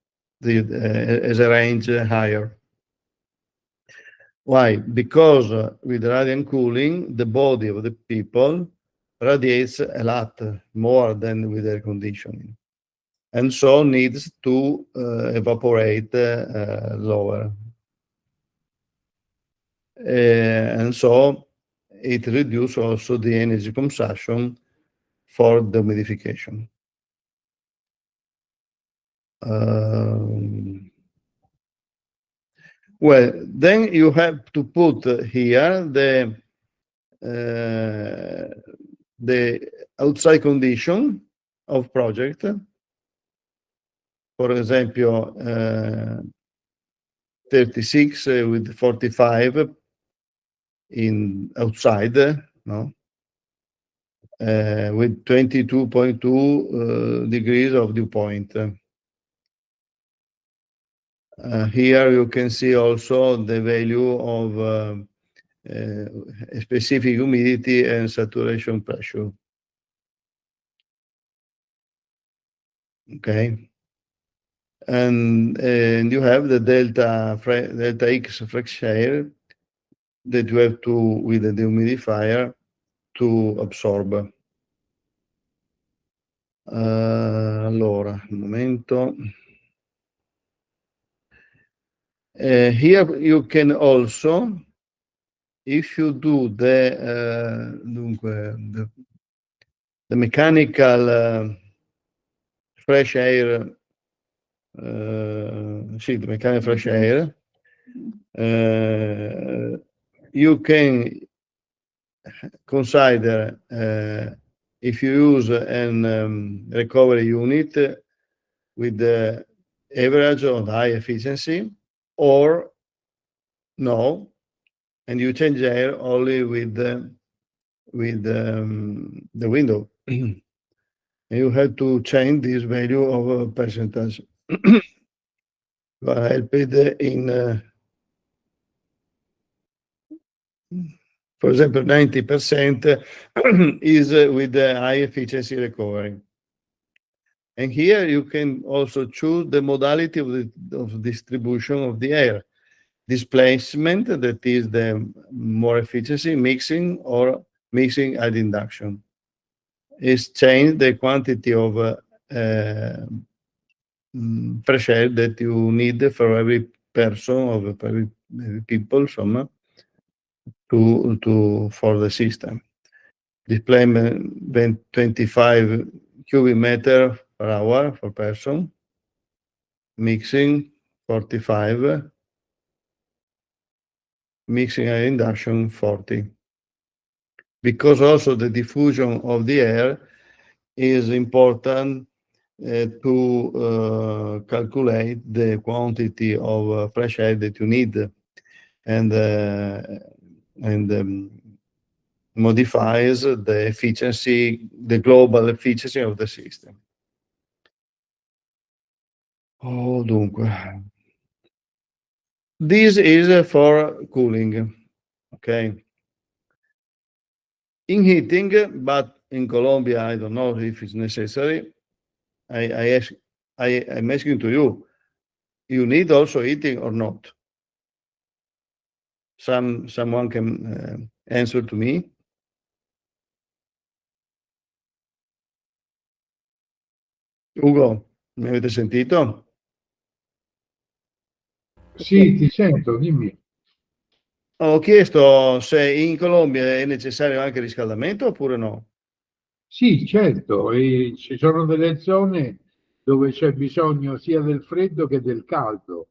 [SPEAKER 1] as a range higher. Why? Because with radiant cooling, the body of the people radiates a lot more than with air conditioning, and so needs to evaporate lower. And so it reduces also the energy consumption for the humidification. Well, then you have to put here the outside condition of project. For example, 36 with 45 in outside, no? With 22.2 degrees of dew point. Here you can see also the value of specific humidity and saturation pressure. Okay. And you have the delta X fresh air that you have to, with the dehumidifier, to absorb. Allora, un momento. Here you can also, if you do the mechanical fresh air, the mechanical fresh air, you can consider if you use an recovery unit with the average on high efficiency, or no, and you change air only with the window. You have to change this value of a percentage. Help it in, for example, 90% is with the high efficiency recovery. And here you can also choose the modality of distribution of the air. Displacement, that is the more efficiency, mixing or mixing and induction. Is change the quantity of fresh air that you need for every person, or every people, for the system. Displacement 25 cubic meter per hour for person. Mixing 45. Mixing and induction 40. Because also the diffusion of the air is important to calculate the quantity of fresh air that you need, and modifies the efficiency, the global efficiency of the system. Dunque. This is for cooling, okay? In heating, but in Colombia, I don't know if it's necessary. I'm asking to you, you need also heating or not? Someone can answer to me. Ugo, mi avete sentito?
[SPEAKER 3] Sì, ti sento, dimmi.
[SPEAKER 1] Ho chiesto se in Colombia è necessario anche il riscaldamento oppure no.
[SPEAKER 3] Sì, certo, e ci sono delle zone dove c'è bisogno sia del freddo che del caldo,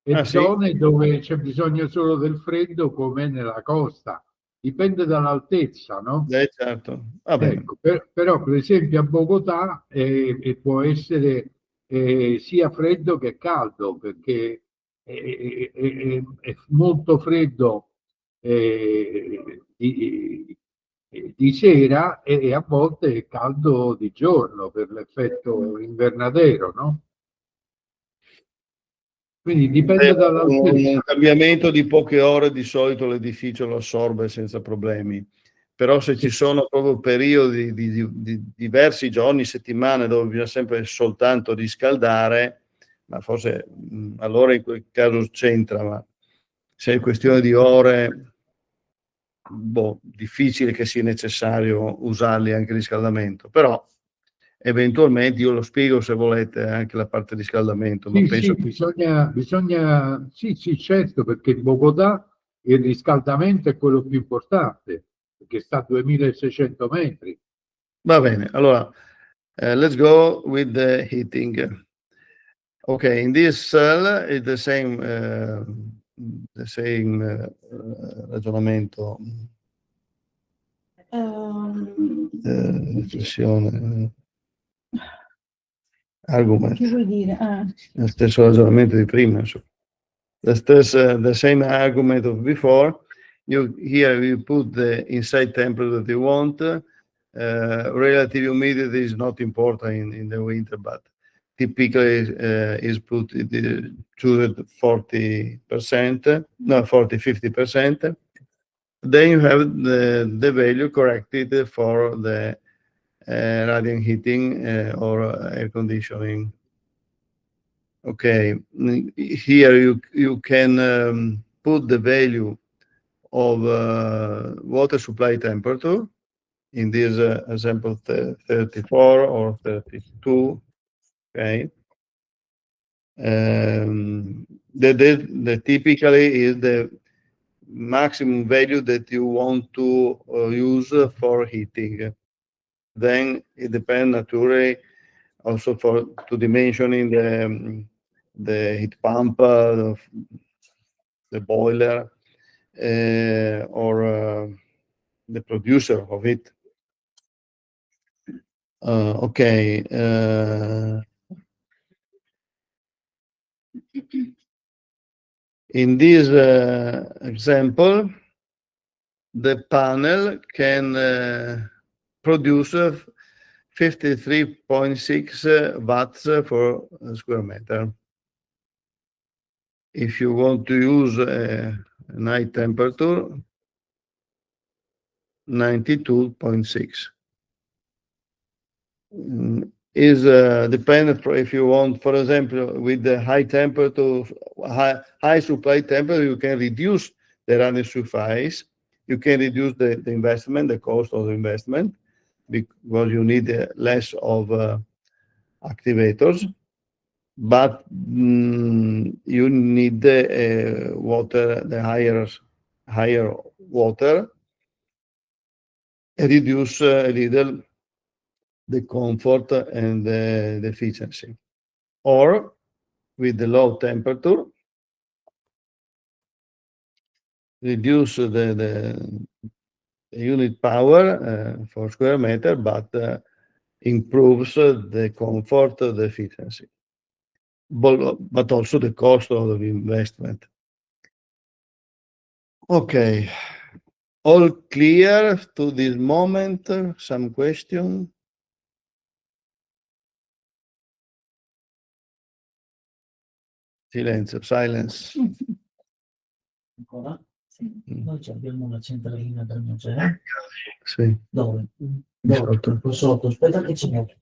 [SPEAKER 3] e
[SPEAKER 1] Sì?
[SPEAKER 3] zone dove c'è bisogno solo del freddo, come nella costa. Dipende dall'altezza, no?
[SPEAKER 1] Certo. Va bene.
[SPEAKER 3] Ecco, però per esempio a Bogotà può essere sia freddo che caldo, perché è molto freddo di sera, e a volte è caldo di giorno per l'effetto invernadero, no? Quindi dipende dall'altezza.
[SPEAKER 1] Un cambiamento di poche ore di solito l'edificio lo assorbe senza problemi. Però se ci sono proprio periodi di diversi giorni, settimane, dove bisogna sempre soltanto riscaldare, ma forse allora in quel caso c'entra, ma se è questione di ore, difficile che sia necessario usarli anche il riscaldamento. Però eventualmente io lo spiego, se volete, anche la parte di riscaldamento.
[SPEAKER 3] Sì,
[SPEAKER 1] Ma penso
[SPEAKER 3] sì, sì, certo, perché in Bogotà il riscaldamento è quello più importante, perché sta a 2600 metri.
[SPEAKER 1] Va bene, allora, let's go with the heating. Okay, in this cell is the same ragionamento. Argument.
[SPEAKER 2] Che vuoi dire?
[SPEAKER 1] Lo stesso ragionamento di prima. The same argument of before. Here you put the inside temperature that you want. Relative humidity is not important in the winter, but typically is put to 40%, no, 50%. Then you have the value corrected for the radiant heating or air conditioning. Okay, here you can put the value of water supply temperature. In this example, 34 or 32. Okay. The typically is the maximum value that you want to use for heating. Then it depends naturally also to dimensioning the heat pump, the boiler, or the producer of it. Okay. In this example, the panel can produce 53.6 watts for a square meter. If you want to use a high temperature, 92.6. Is dependent if you want, for example, with the high temperature, high supply temperature, you can reduce the running surface. You can reduce the investment, the cost of the investment, because you need less of activators. But you need the water, the higher water, and reduce a little the comfort and the efficiency. Or with the low temperature, reduce the unit power for square meter, but improves the comfort, the efficiency, but also the cost of the investment. Okay, all clear to this moment? Some question? Silenzio, silence.
[SPEAKER 5] Ancora? Sì. Noi abbiamo una centralina del museo.
[SPEAKER 1] Sì.
[SPEAKER 5] Dove?
[SPEAKER 1] Sotto.
[SPEAKER 5] Sotto. Aspetta che ci metto.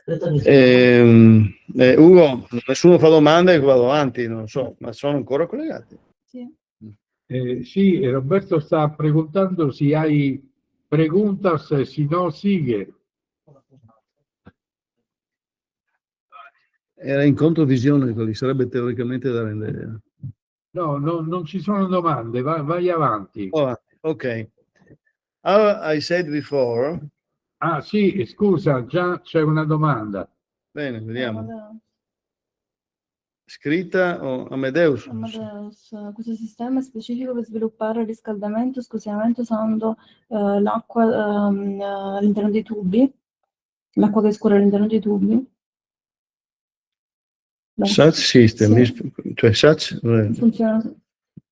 [SPEAKER 5] Aspetta che
[SPEAKER 1] Ugo, nessuno fa domande, vado avanti, non so, ma sono ancora collegati?
[SPEAKER 2] Sì.
[SPEAKER 3] Sí, Roberto está preguntando si hay preguntas, si no sigue.
[SPEAKER 1] Era incontro visione, quelli sarebbe teoricamente da rendere.
[SPEAKER 3] No, non ci sono domande, vai avanti.
[SPEAKER 1] Oh, ok. I said before.
[SPEAKER 3] Ah sì, scusa, già c'è una domanda.
[SPEAKER 1] Bene, vediamo. Scritta o Amadeus?
[SPEAKER 2] Amadeus, questo sistema è specifico per sviluppare il riscaldamento esclusivamente usando l'acqua all'interno dei tubi, l'acqua che scorre all'interno dei tubi.
[SPEAKER 1] Such system,
[SPEAKER 2] Sì.
[SPEAKER 1] cioè such...
[SPEAKER 2] Funziona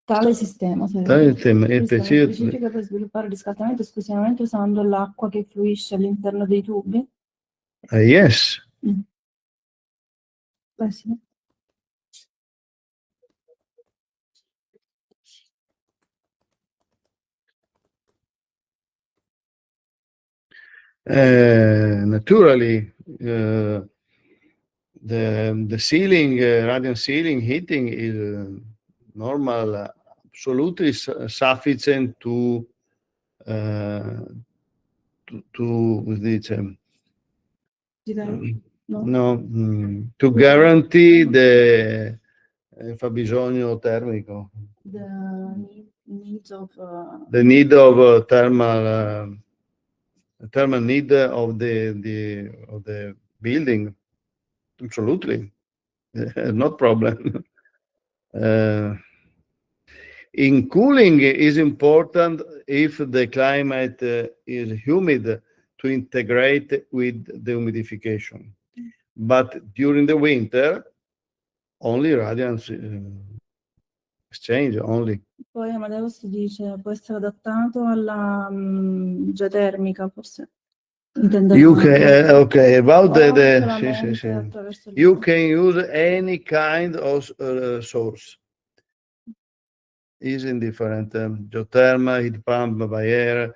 [SPEAKER 2] tale sistema,
[SPEAKER 1] Tale tema, è
[SPEAKER 2] specifico per sviluppare il riscaldamento esclusivamente usando l'acqua che fluisce all'interno dei tubi.
[SPEAKER 1] Yes.
[SPEAKER 2] Beh, sì.
[SPEAKER 1] Naturally, the ceiling, radiant ceiling heating is normal, absolutely sufficient to to guarantee the fabbisogno termico.
[SPEAKER 2] The needs of
[SPEAKER 1] the need of thermal need of the building. Absolutely, no problem. In cooling is important if the climate is humid to integrate with the humidification. But during the winter, only radiance exchange only.
[SPEAKER 2] Poi Amadeus dice può essere adattato alla geotermica, forse.
[SPEAKER 1] You can okay about the
[SPEAKER 2] attraverso il
[SPEAKER 1] you can use any kind of source. Is indifferent. Geothermal, heat pump by air,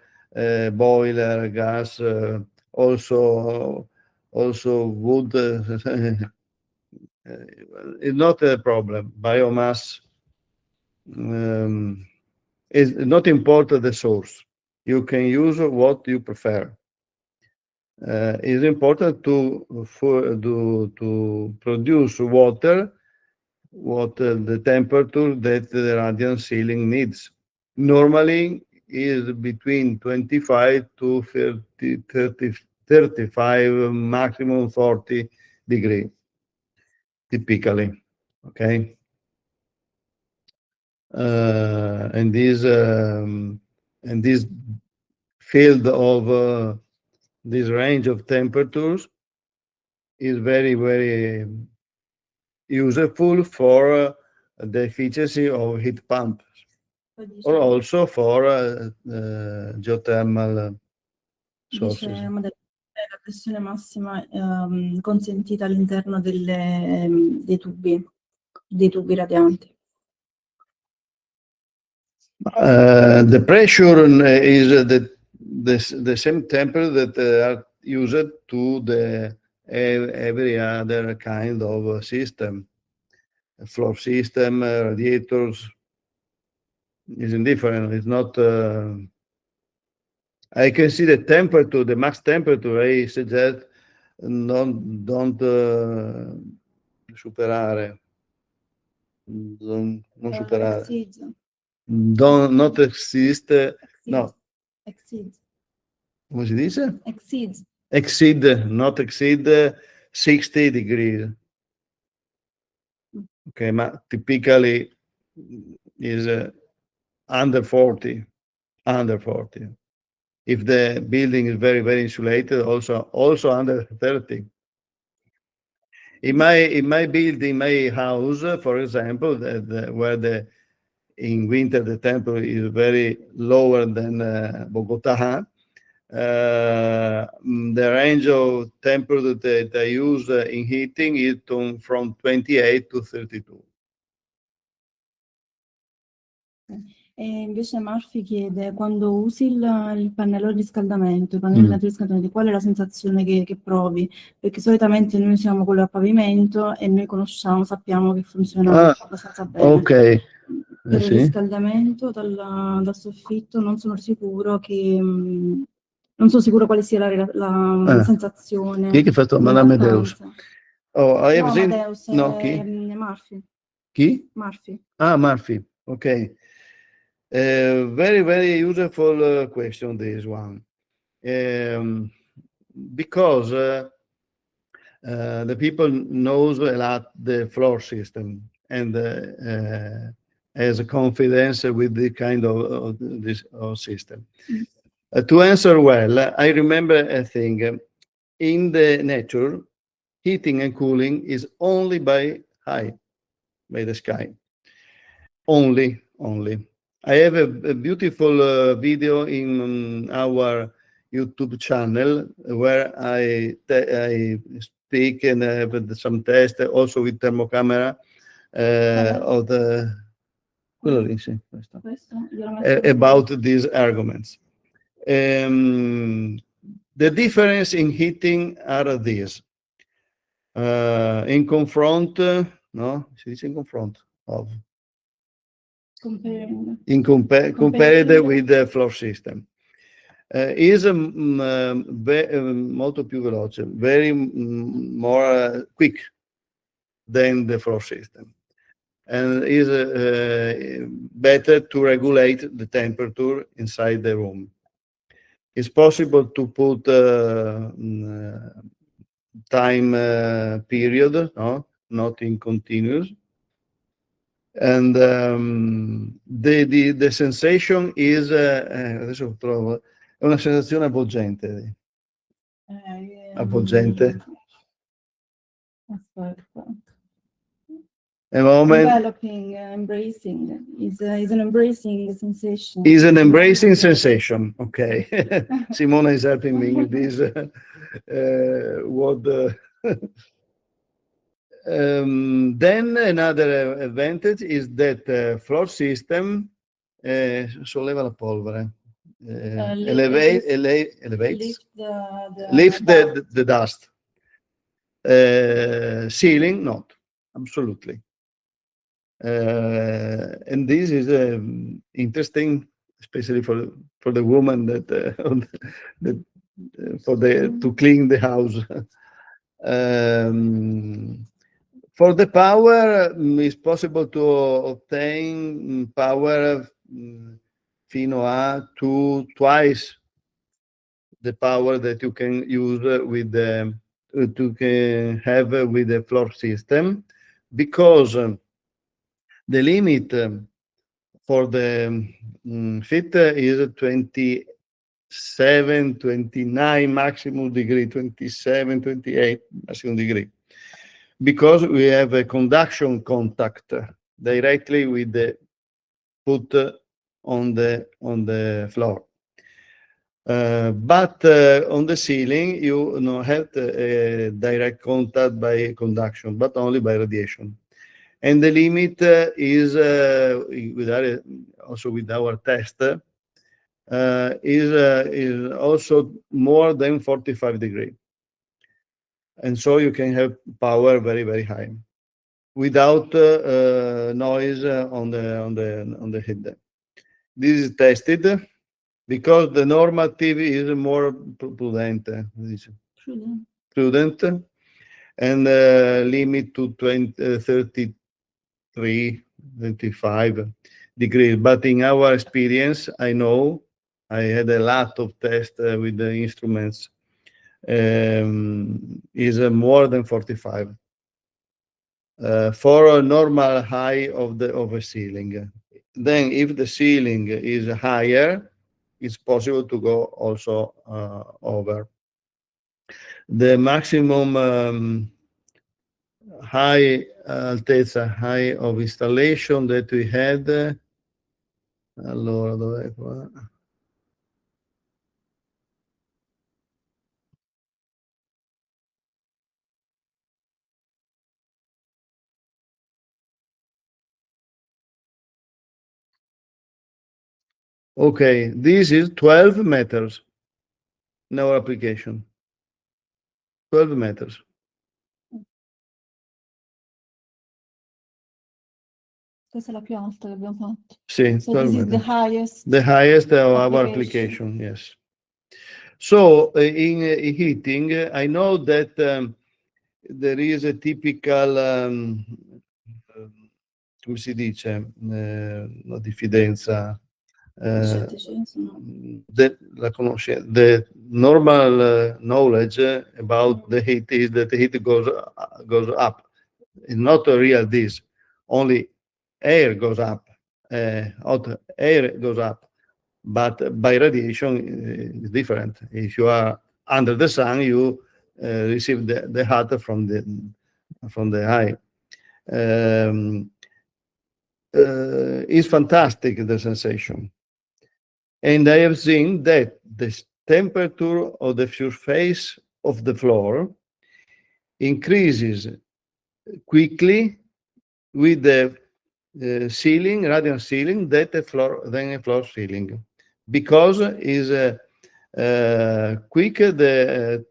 [SPEAKER 1] boiler, gas, also wood. It's not a problem. Biomass is not important. The source. You can use what you prefer. It's important to produce water, the temperature that the radiant ceiling needs. Normally is between 25 to 30, 35, maximum 40 degrees, typically. Okay. And this field of this range of temperatures is very, very useful for the efficiency of heat pumps, or also for geothermal sources.
[SPEAKER 2] la pressione massima consentita all'interno dei tubi radianti.
[SPEAKER 1] The pressure is the same temperature that are used to every other kind of system, floor system, radiators. Is indifferent. It's not. I can see the temperature, the max temperature. I suggest don't superare. Non superare.
[SPEAKER 2] Exceed.
[SPEAKER 1] Not exist. No.
[SPEAKER 2] Exceed.
[SPEAKER 1] Come si dice?
[SPEAKER 2] Exceed.
[SPEAKER 1] Exceed, not exceed 60 degrees. Okay, ma typically is under 40. Under 40. If the building is very, very insulated, also under 30. In my building, my house, for example, where in winter the temperature is very lower than Bogota. The range of temperature that I use in heating is from 28 to 32.
[SPEAKER 2] E invece Murphy chiede, quando usi il pannello di riscaldamento, i pannelli di riscaldamento, qual è la sensazione che provi? Perché solitamente noi usiamo quello a pavimento e noi sappiamo che funziona abbastanza bene.
[SPEAKER 1] Ok.
[SPEAKER 2] Per il riscaldamento dal soffitto non sono sicuro quale sia la sensazione.
[SPEAKER 1] Chi è che fa sto Amadeus?
[SPEAKER 2] Amadeus,
[SPEAKER 1] chi?
[SPEAKER 2] Murphy.
[SPEAKER 1] Chi?
[SPEAKER 2] Murphy.
[SPEAKER 1] Murphy. Okay. Very, very useful question, this one. Because the people knows a lot the floor system and has a confidence with the kind of this system. To answer well, I remember a thing. In the nature, heating and cooling is only by the sky. Only. I have a beautiful video in our YouTube channel where I speak and have some tests also with thermocamera of the about these arguments. The difference in heating are these. In confront, no? Si dice in confront of. Compared with the floor system. Is molto più veloce, very more quick than the floor system, and is better to regulate the temperature inside the room. It's possible to put time period, no? Not in continuous. And the sensation is adesso trovo, è una sensazione avvolgente. Avvolgente.
[SPEAKER 2] Aspetta.
[SPEAKER 1] A moment.
[SPEAKER 2] Developing, embracing is an embracing sensation.
[SPEAKER 1] Is an embracing sensation. Okay. Simona is helping me with this word. Then another advantage is that floor system solleva la polvere, lift the dust. Ceiling, not absolutely. And this is interesting, especially for the woman to clean the house. For the power, it's possible to obtain power fino a twice the power that you can use with the with the floor system, because the limit for the fit is 27, 29 maximum degree, 27, 28 maximum degree. Because we have a conduction contact directly with the put on the floor. But on the ceiling, you don't have direct contact by conduction, but only by radiation. And the limit is also with our test is also more than 45 degrees, and so you can have power very, very high without noise on the head. This is tested because the normative is more prudent, and limit to 33, 25 degrees. But in our experience, I know I had a lot of tests with the instruments. Is more than 45 for a normal height of a ceiling. Then, if the ceiling is higher, it's possible to go also over. The maximum high altezza, high of installation that we had. Allora, dov'è qua? Okay, this is 12 meters in our application. 12 meters.
[SPEAKER 2] Questa è la più alta che abbiamo fatto.
[SPEAKER 1] Sì,
[SPEAKER 2] so this is the highest.
[SPEAKER 1] The highest of our application, yes. So in heating, I know that there is a typical, come si dice, no, diffidenza. The normal knowledge about the heat is that the heat goes up. It's not a real this. Only air goes up. Hot air goes up. But by radiation, it's different. If you are under the sun, you receive the heat from the eye. It's fantastic, the sensation. And I have seen that the temperature of the surface of the floor increases quickly with the ceiling, radiant ceiling, than a floor ceiling, because is quick the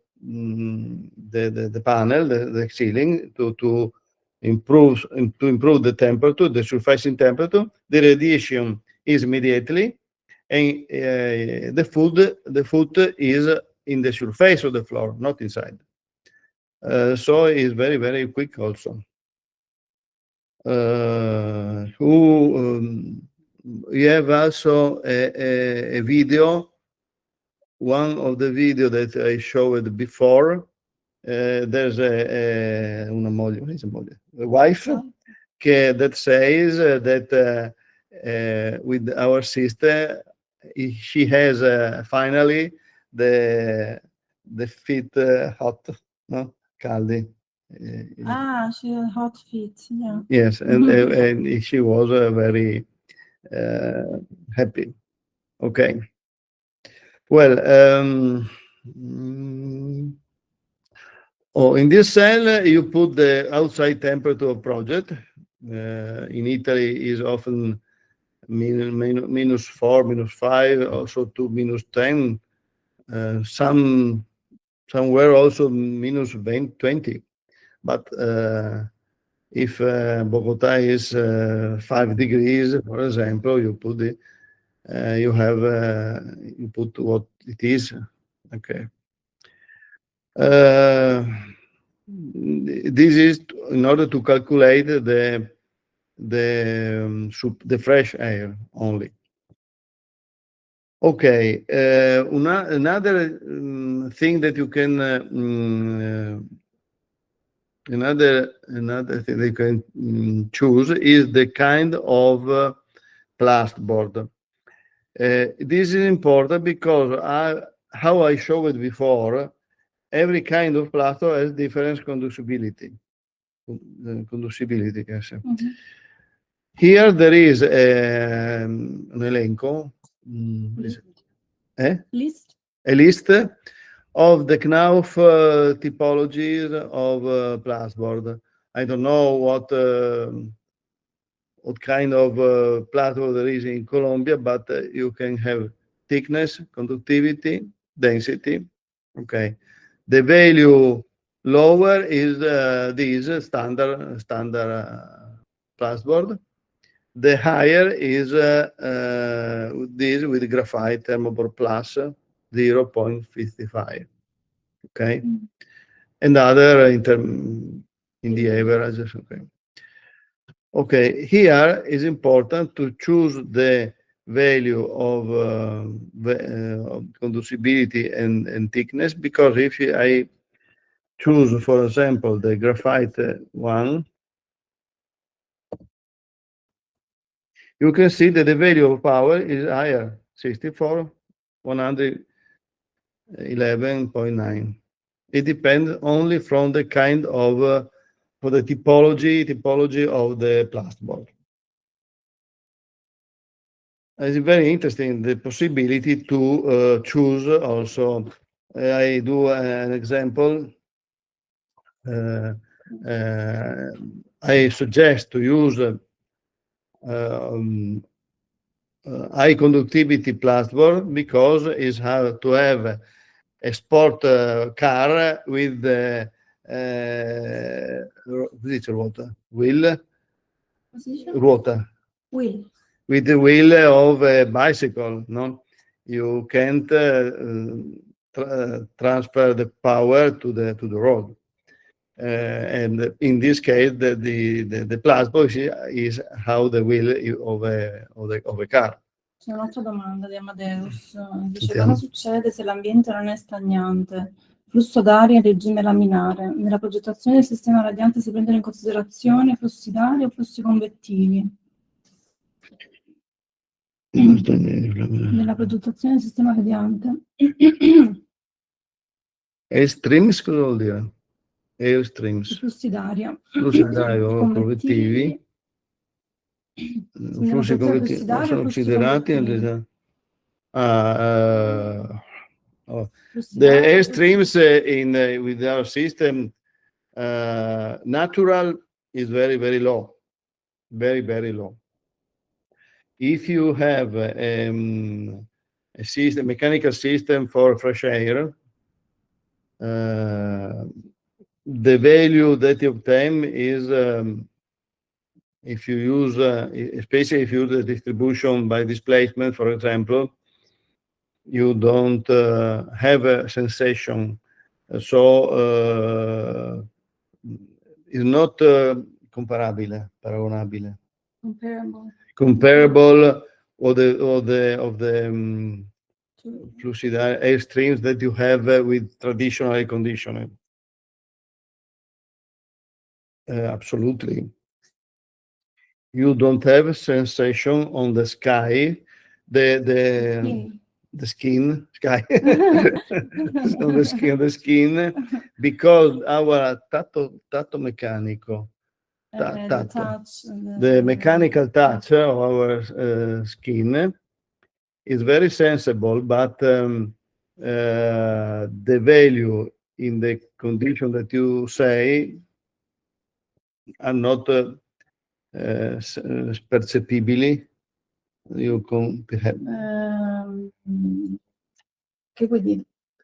[SPEAKER 1] panel, the ceiling to improve the temperature, the surfacing temperature. The radiation is immediately, and the food is in the surface of the floor, not inside. So it's very, very quick also. We have also a video, one of the video that I showed before. There's a wife that says that with our sister, she has finally the feet hot, no? Caldi.
[SPEAKER 2] She had hot feet, yeah.
[SPEAKER 1] Yes, and she was very happy. Okay. Well, in this cell, you put the outside temperature of project. In Italy, is often -4, -5, also to -10. Somewhere also -20. But if Bogota is 5 degrees, for example, you put you put what it is. Okay. This is in order to calculate the fresh air only. Okay. Another thing that you can another thing they can choose is the kind of plasterboard. This is important because how I showed it before, every kind of plaster has different conducibility. Yes. Here there is an elenco.
[SPEAKER 2] List.
[SPEAKER 1] a list of the Knauf typologies of plasboard. I don't know what kind of plasboard there is in Colombia, but you can have thickness, conductivity, density. Okay, the value lower is this standard plasboard. The higher is this with graphite thermobore plus 0.55. Okay, and other in the average. Okay. Okay, here is important to choose the value of conducibility and thickness, because if I choose, for example, the graphite one, you can see that the value of power is higher, 64, 111.9. It depends only from the kind of for the typology of the plasboard. It's very interesting, the possibility to choose also. I do an example. I suggest to use high conductivity plasboard because it's how to have a sport car with wheel. With the wheel of a bicycle, no, you can't transfer the power to the road, and in this case, the plasboard is how the wheel of a car.
[SPEAKER 2] C'è un'altra domanda di Amadeus. Dice: cosa succede se l'ambiente non è stagnante? Flusso d'aria in regime laminare. Nella progettazione del sistema radiante si prendono in considerazione flussi d'aria o flussi convettivi? Nella progettazione del sistema radiante.
[SPEAKER 1] Airstreams, cosa vuol dire? Airstreams.
[SPEAKER 2] Flussi d'aria.
[SPEAKER 1] Flussi d'aria o convettivi. Flussi convettivi sono considerati. The airstreams with our system, natural is very, very low. Very, very low. If you have a system, mechanical system for fresh air, the value that you obtain is if you use, especially if you use the distribution by displacement, for example, you don't have a sensation. So it's not paragonabile. Comparable of the fluid air streams that you have with traditional air conditioning. Absolutely. You don't have a sensation on the sky, the skin, on the skin, because our tatto meccanico, the mechanical touch of our skin is very sensible, but the value in the condition that you say are not percepibili.
[SPEAKER 2] Che vuoi dire?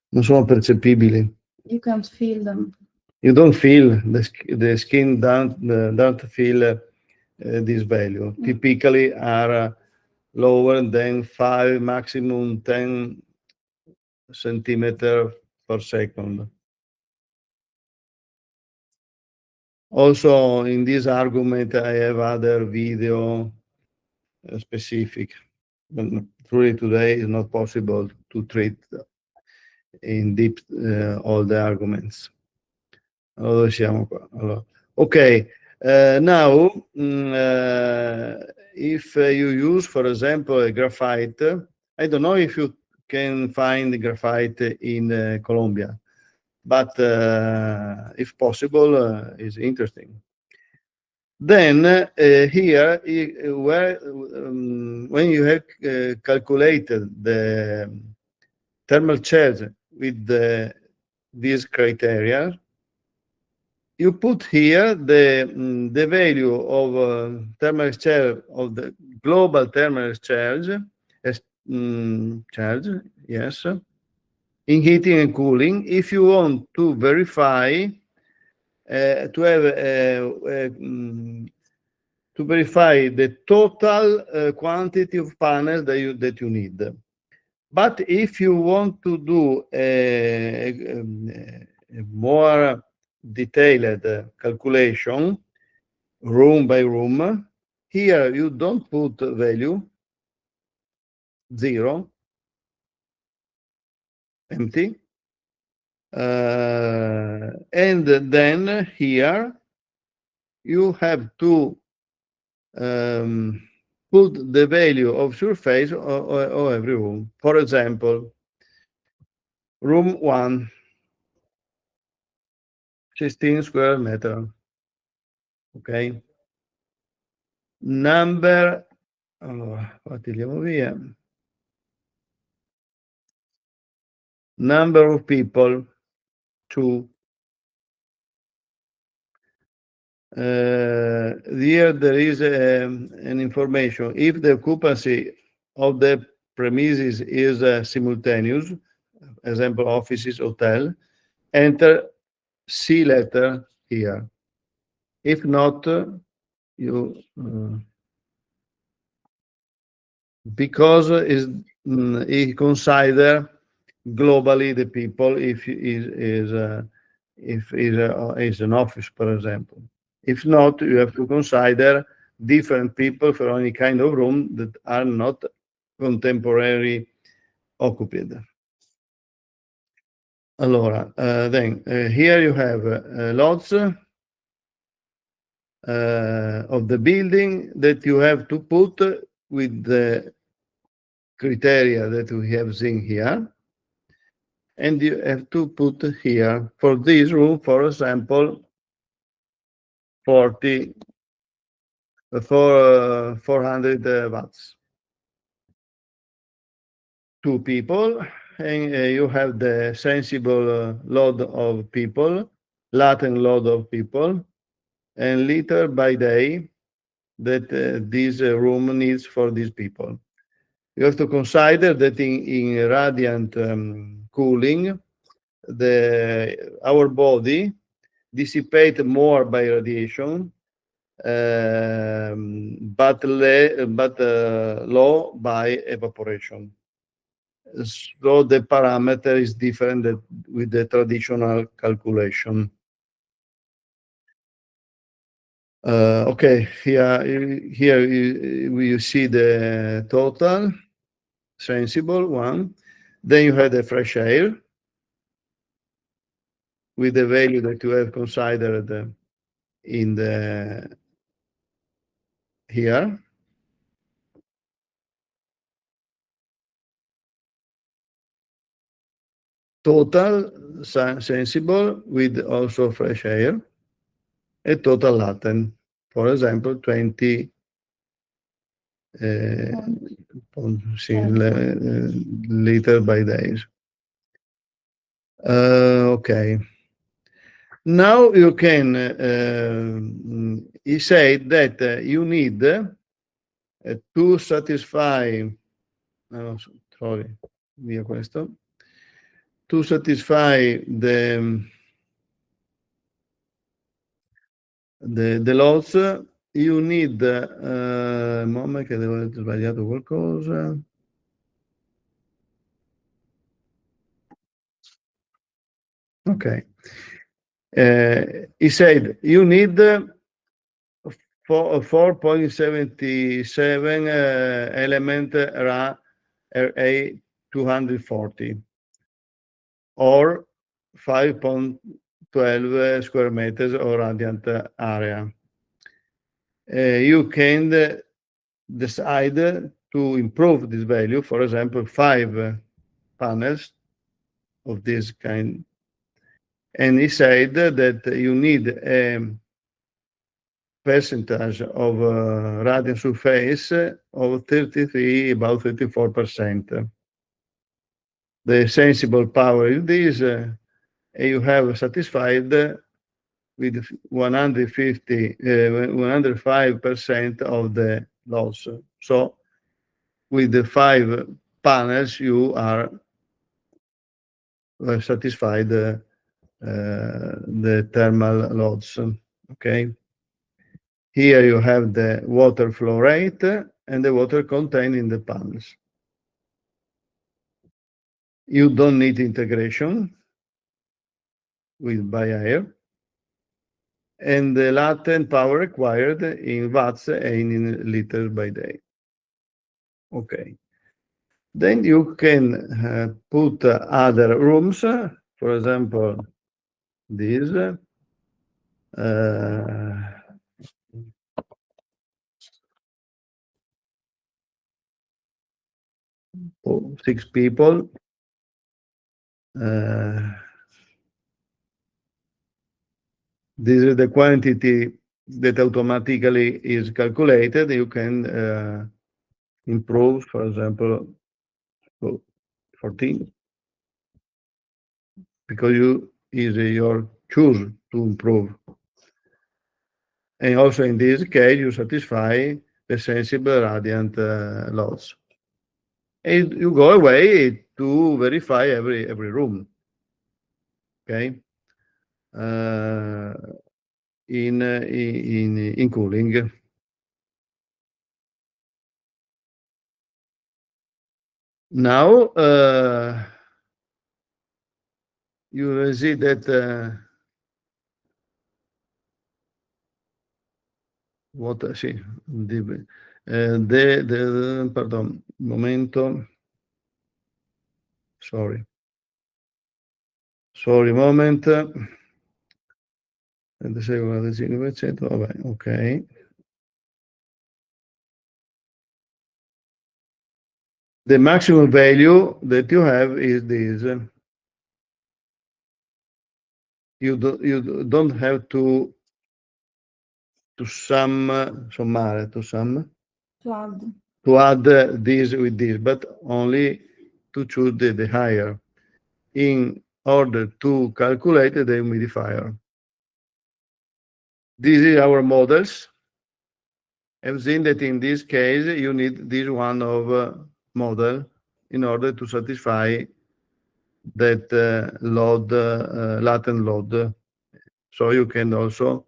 [SPEAKER 1] Non sono percepibili.
[SPEAKER 2] You can't feel them.
[SPEAKER 1] You don't feel the skin don't feel this value. Typically are lower than 5, maximum 10 centimeters per second. Also, in this argument, I have other video specific. But truly today is not possible to treat in deep all the arguments. Allora siamo qua. Allora, okay, now if you use, for example, a graphite, I don't know if you can find graphite in Colombia, but if possible, is interesting. Then here, when you have calculated the thermal charge with these criteria, you put here the value of thermal charge of the global thermal charge, yes, in heating and cooling. If you want to verify to verify the total quantity of panels that you need. But if you want to do a more detailed calculation, room by room, here you don't put value, 0, empty. And then here you have to put the value of surface of every room. For example, room 1, 16 square meter. Ok. Number, allora, togliamo via. Number of people, 2. Here there is an information. If the occupancy of the premises is simultaneous, example, offices, hotel, enter C letter here. If not, you because he consider globally the people if is an office, for example. If not, you have to consider different people for any kind of room that are not contemporary occupied. Allora, then here you have lots of the building that you have to put with the criteria that we have seen here, and you have to put here for this room, for example, 400 watts. 2 people, and you have the sensible load of people, latent load of people, and liter by day that this room needs for these people. You have to consider that in radiant cooling, our body dissipates more by radiation, but low by evaporation. So the parameter is different with the traditional calculation. Okay, here you see the total sensible one. Then you have the fresh air with the value that you have considered in the here. Total sensible with also fresh air, a total latent, for example, 20 liter by days. Okay. Now you can, he said that you need to satisfy, sorry, via questo, to satisfy the loads, you need, moment che devo aver sbagliato qualcosa. Okay. He said you need 4.77 element RA240 or 5.12 square meters of radiant area. You can decide to improve this value, for example, 5 panels of this kind. And he said that you need a percentage of radiant surface of 33, about 34%. the sensible power is this, and you have satisfied with 105% of the loss. So with the 5 panels, you are satisfied the thermal loads. Okay. Here you have the water flow rate and the water contained in the panels. You don't need integration by air, and the latent power required in watts and in liters by day. Okay. Then you can put other rooms, for example, this. 6 people. This is the quantity that automatically is calculated. You can improve, for example, 14, because is your choose to improve. And also in this case, you satisfy the sensible radiant loads. And you go away to verify every room. Okay. In cooling. Now you will see that what I see pardon, momento, sorry, moment, 36,45%, vabbè, ok. The maximum value that you have is this. You don't have to sommare, to add this with this, but only to choose the higher in order to calculate the humidifier. This is our models. I've seen that in this case you need this one of model in order to satisfy that load, latent load. So you can also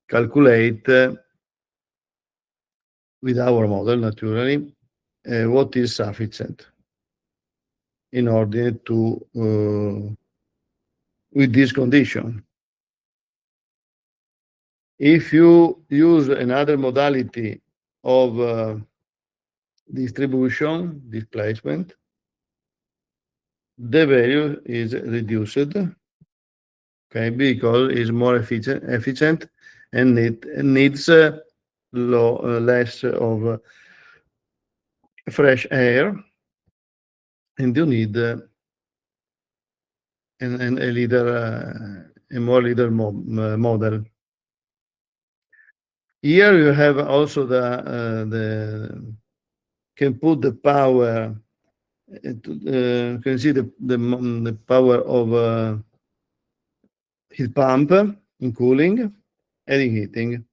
[SPEAKER 1] calculate with our model, naturally, what is sufficient in order to with this condition. If you use another modality of distribution, displacement, the value is reduced, okay, because it's more efficient and needs less of fresh air, and you need a more leader model. Here you have also can put the power. You can see the power of heat pump in cooling and in heating.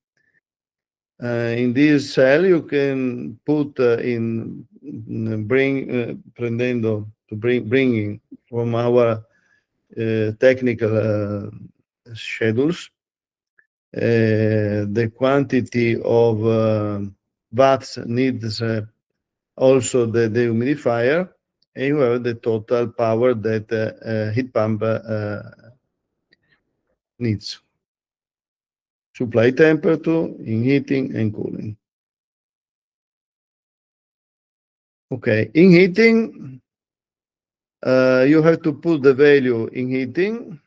[SPEAKER 1] In this cell you can put bringing from our technical schedules the quantity of watts needs also the dehumidifier, and you have the total power that heat pump needs. Supply temperature in heating and cooling. Okay, in heating, you have to put the value in heating.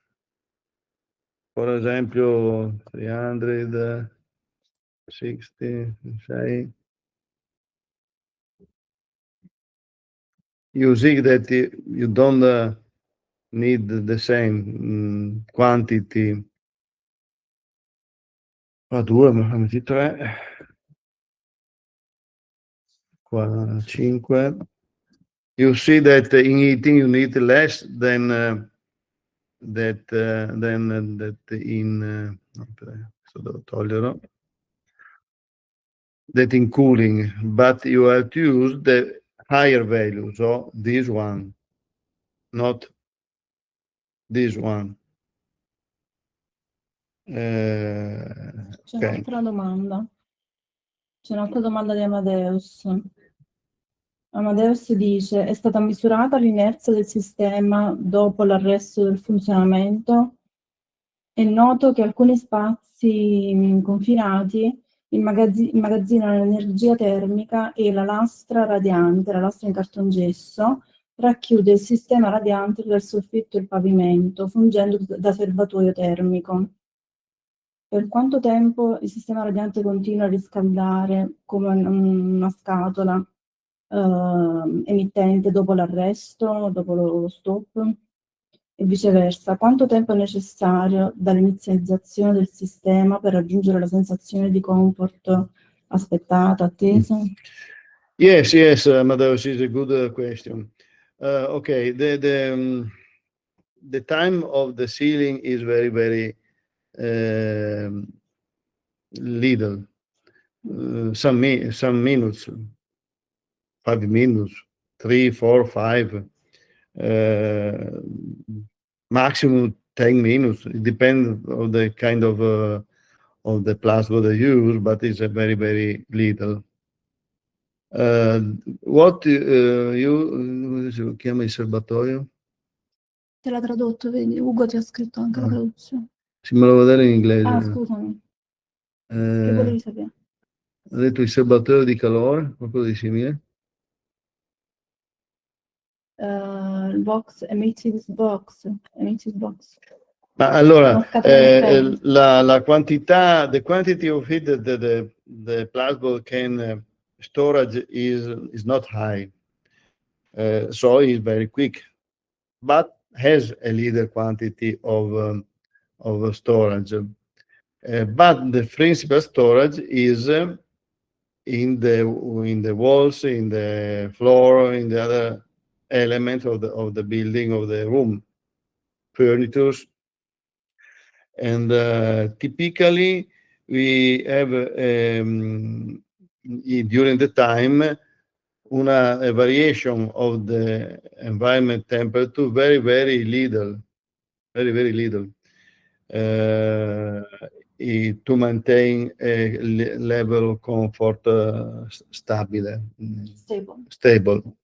[SPEAKER 1] For example, 360, say. You see that you don't need the same quantity. 2, 3, 4, 5. You see that in heating you need less than that in adesso devo toglierlo, that in cooling, but you have to use the higher value, so this one, not this one.
[SPEAKER 2] C'è
[SPEAKER 1] Ok.
[SPEAKER 2] un'altra domanda. C'è un'altra domanda di Amadeus. Amadeus dice: è stata misurata l'inerzia del sistema dopo l'arresto del funzionamento? È noto che alcuni spazi confinati immagazzinano l'energia termica e la lastra radiante, la lastra in cartongesso, racchiude il sistema radiante tra il soffitto e il pavimento, fungendo da serbatoio termico. Per quanto tempo il sistema radiante continua a riscaldare come una scatola emittente dopo l'arresto, dopo lo stop? E viceversa, quanto tempo è necessario dall'inizializzazione del sistema per raggiungere la sensazione di comfort aspettata, attesa?
[SPEAKER 1] Yes, Amadeus, is a good question. Okay, the time of the sealing is very, very little. Some minutes, 5 minutes, 3, 4, 5, maximum 10 minutes. It depends on the kind of the plasma they use, but it's a very, very little. What si chiama il serbatoio?
[SPEAKER 2] Te l'ha tradotto, vedi? Ugo ti ha scritto anche la traduzione.
[SPEAKER 1] Sì, me lo devo vedere in inglese.
[SPEAKER 2] Ah, scusami. Che volevi sapere?
[SPEAKER 1] Ha detto il serbatoio di calore, qualcosa di simile.
[SPEAKER 2] Il box, emitting box.
[SPEAKER 1] Ma allora,
[SPEAKER 2] Una scatola interna.
[SPEAKER 1] la quantità, the quantity of heat that the plasma can storage is not high, so it's very quick, but has a little quantity of storage. But the principal storage is in the walls, in the floor, in the other elements of the building, of the room, furniture. And typically we have during the time a variation of the environment temperature very, very little, to maintain a level of comfort stable.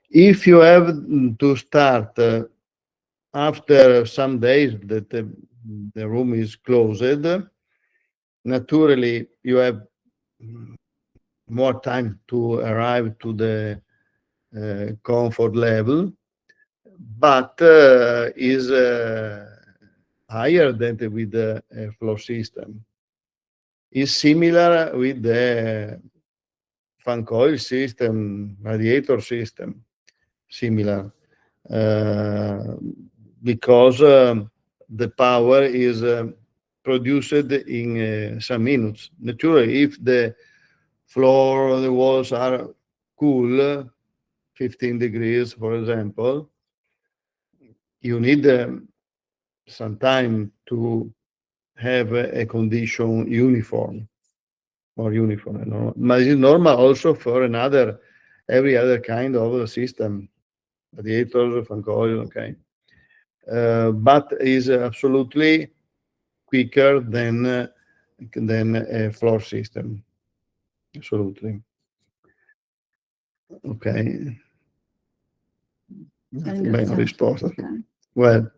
[SPEAKER 1] If you have to start after some days that the room is closed, naturally you have more time to arrive to the comfort level, but is higher than with the floor system. Is similar with the fan coil system, radiator system, similar, because the power is produced in some minutes. Naturally, if the floor or the walls are cool, 15 degrees, for example, you need some time to have a condition uniform, more uniform. No? But it's normal also for every other kind of system, radiators, fan coil, okay. But is absolutely quicker than a floor system. Absolutely. Ok. Bene, risposta.
[SPEAKER 2] Okay.
[SPEAKER 1] Well,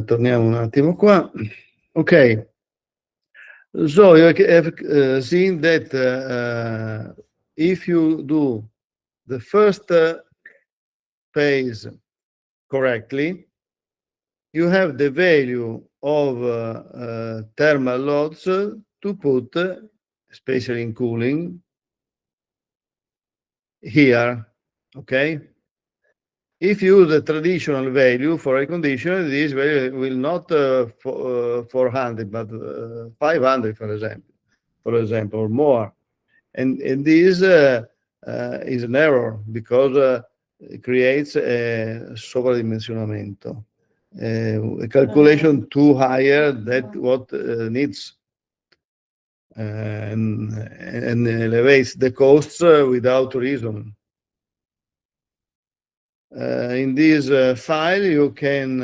[SPEAKER 1] torniamo un attimo qua. Ok. So you have seen that if you do the first phase correctly, you have the value of thermal loads to put, especially in cooling, here, okay? If you use the traditional value for air conditioner, this value will not 400, but 500, for example, or more. And this is an error because it creates a sovradimensionamento, a calculation too higher than what needs, and elevates the costs without reason. In this file you can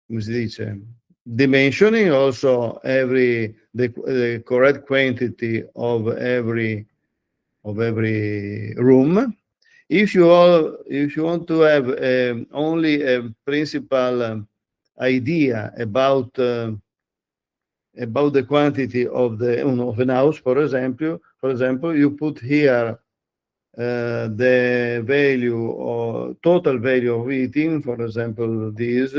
[SPEAKER 1] come si dice, dimensioning also the correct quantity of every room. If you want to have only a principal idea about the quantity of an house, for example, you put here the value or total value of heating, for example, this,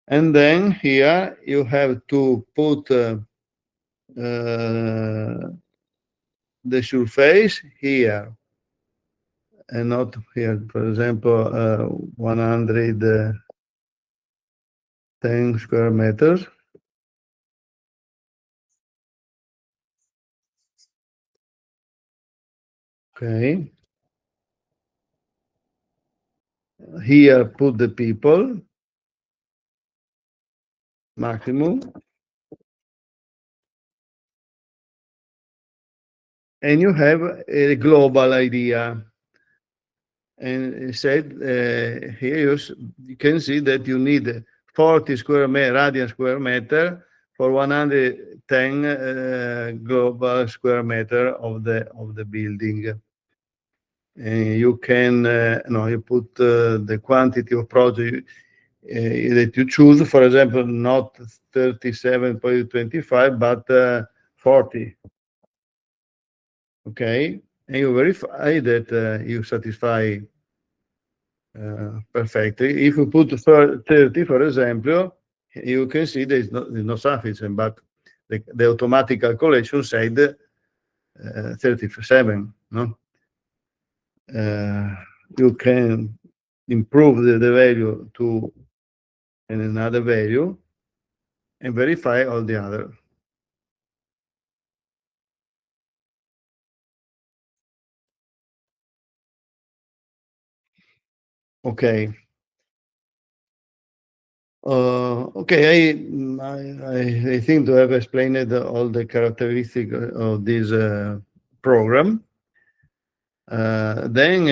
[SPEAKER 1] and then here you have to put the surface here and not here. For example, 110 square meters. Okay. Here put the people maximum, and you have a global idea. And it said here you can see that you need 40 radian square meter for 110 global square meter of the building. And you can you put the quantity of project that you choose, for example, not 37.25 but 40. Okay, and you verify that you satisfy perfectly. If you put 30, for example, you can see there is not sufficient, but the automatic calculation said 37. No, you can improve the value to another value and verify all the other. Okay. Okay, I think to have explained all the characteristics of this program. Then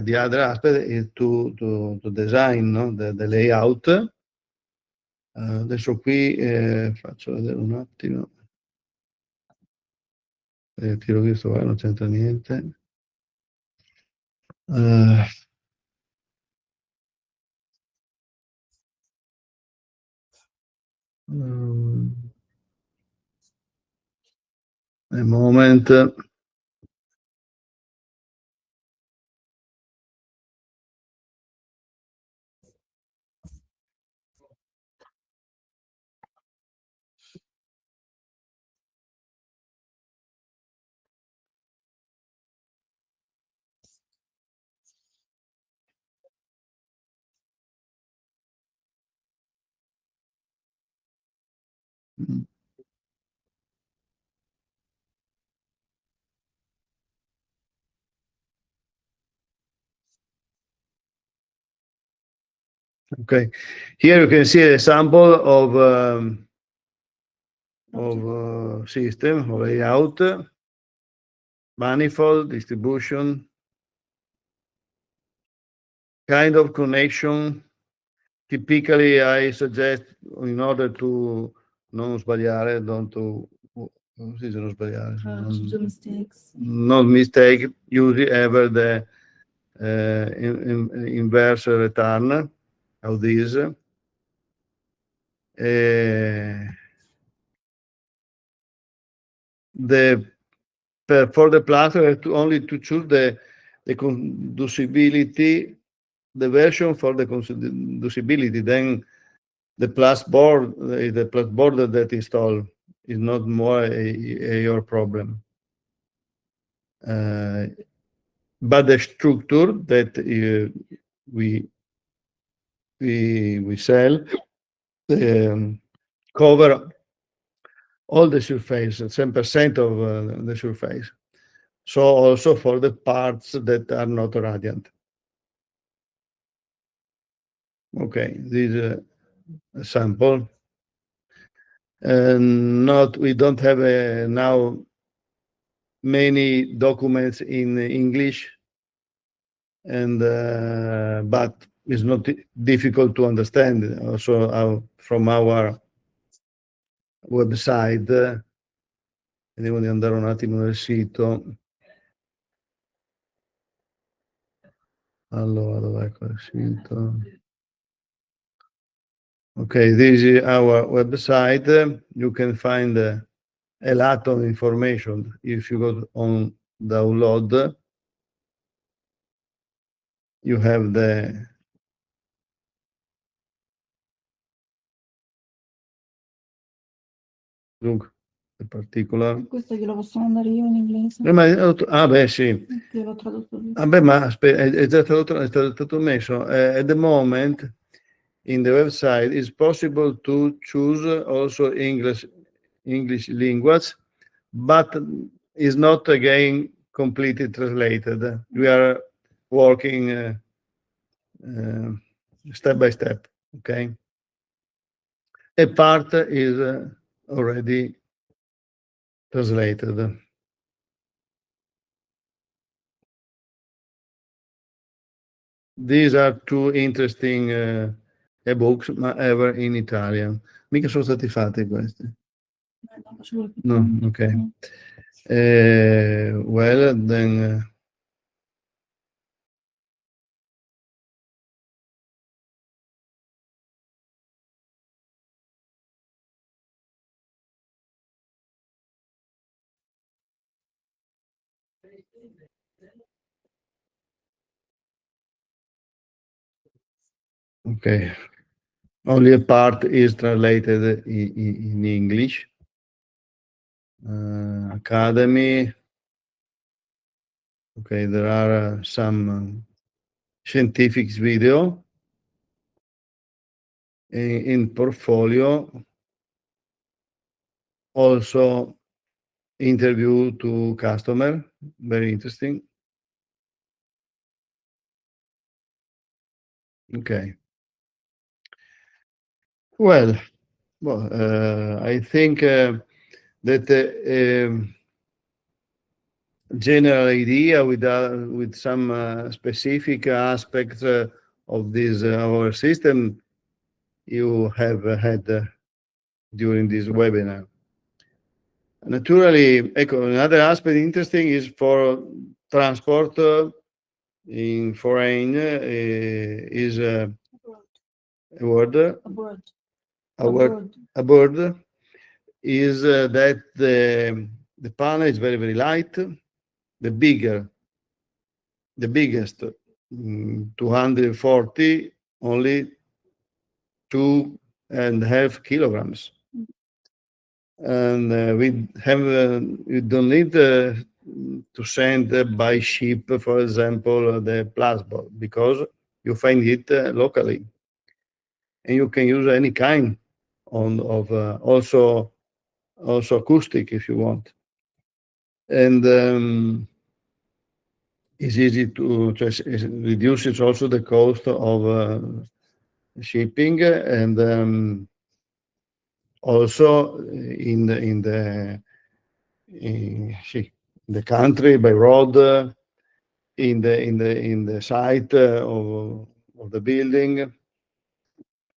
[SPEAKER 1] the other aspect is to design, no? the layout. Adesso qui faccio vedere un attimo. Tiro questo qua, non c'entra niente. A moment. Okay, here you can see a sample of system or layout, manifold, distribution, kind of connection. Typically, I suggest, in order to non sbagliare, not mistake, use ever the inverse return of this. For the plus, I have only to choose the conducibility, the version for the conducibility. Then the plus board that install is not more your problem. But the structure that we sell cover all the surface, 10% of the surface. So also for the parts that are not radiant. Okay, this is a sample. We don't have now many documents in English, and but it's not difficult to understand. Also from our website, vediamo di andare un attimo nel sito. Allora, dov'è quel sito? Okay, this is our website. You can find a lot of information if you go on download. You have the look, the particular.
[SPEAKER 2] Questo glielo posso mandare io in inglese.
[SPEAKER 1] Beh, sì.
[SPEAKER 2] Che l'ho tradotto lui.
[SPEAKER 1] Beh, ma è già stato messo. At the moment, in the website, it's possible to choose also English language, but it's not again completely translated. We are working step by step, okay? A part is already translated. These are two interesting ebooks, ma ever in Italian. Mica sono stati fatti questi. No, ok. Well, then... Okay. Only a part is translated in English. Academy. Okay, there are some scientific video. In portfolio, also interview to customer, very interesting. Okay. Well, I think that general idea with some specific aspects of this our system you have had during this webinar. Naturally, another aspect interesting is for transport in foreign is a word. A bird is that the panel is very, very light. The biggest 240, only 2.5 kilograms. And we don't need to send by ship, for example, the plasma, because you find it locally, and you can use any kind of also acoustic if you want, and it's easy to it reduces also the cost of shipping, and also in the country by road, in the site of the building.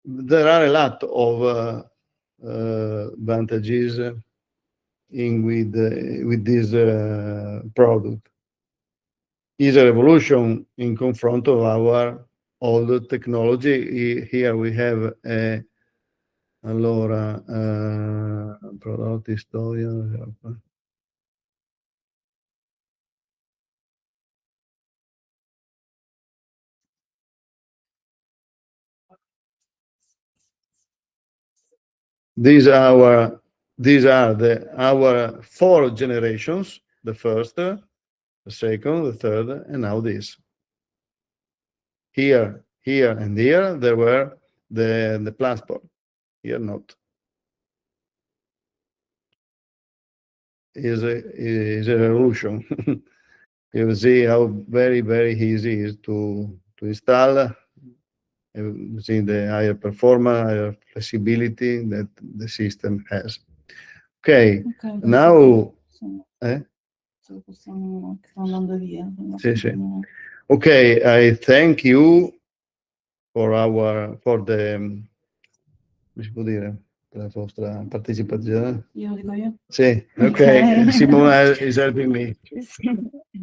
[SPEAKER 1] There are a lot of advantages with this product. Is a revolution in confront of our old technology. Here we have a allora prodotti storia. These are our 4 generations: the first, the second, the third, and now this. Here, and here there were the platform. Here not. is a revolution. You see how very, very easy it is to install. You see the higher performance, higher flexibility that the system has. Okay,
[SPEAKER 2] Ok,
[SPEAKER 1] now,
[SPEAKER 2] possiamo, sto andando via.
[SPEAKER 1] Sì, sì. Okay, I thank you for the, come si può dire, per la vostra partecipazione.
[SPEAKER 2] Io lo dico io?
[SPEAKER 1] Sì, ok,
[SPEAKER 2] Okay.
[SPEAKER 1] Simona is helping me.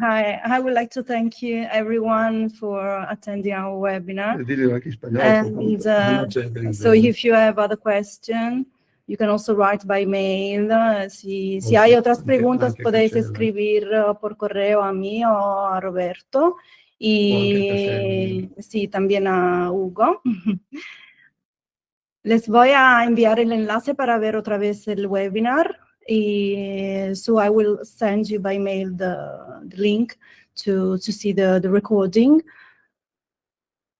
[SPEAKER 2] Hi, I would like to thank you everyone for attending our webinar.
[SPEAKER 1] Dillo anche in spagnolo.
[SPEAKER 2] And
[SPEAKER 1] Non c'è per
[SPEAKER 2] so
[SPEAKER 1] inglese.
[SPEAKER 2] if you have other questions, you can also write by mail. Si
[SPEAKER 1] Okay,
[SPEAKER 2] hay otras preguntas,
[SPEAKER 1] anche
[SPEAKER 2] podéis
[SPEAKER 1] cascella.
[SPEAKER 2] escribir por correo a mí o a Roberto. Y sí, también a Hugo. Les voy a enviar el enlace para ver otra vez el webinar. So I will send you by mail the link to see the recording.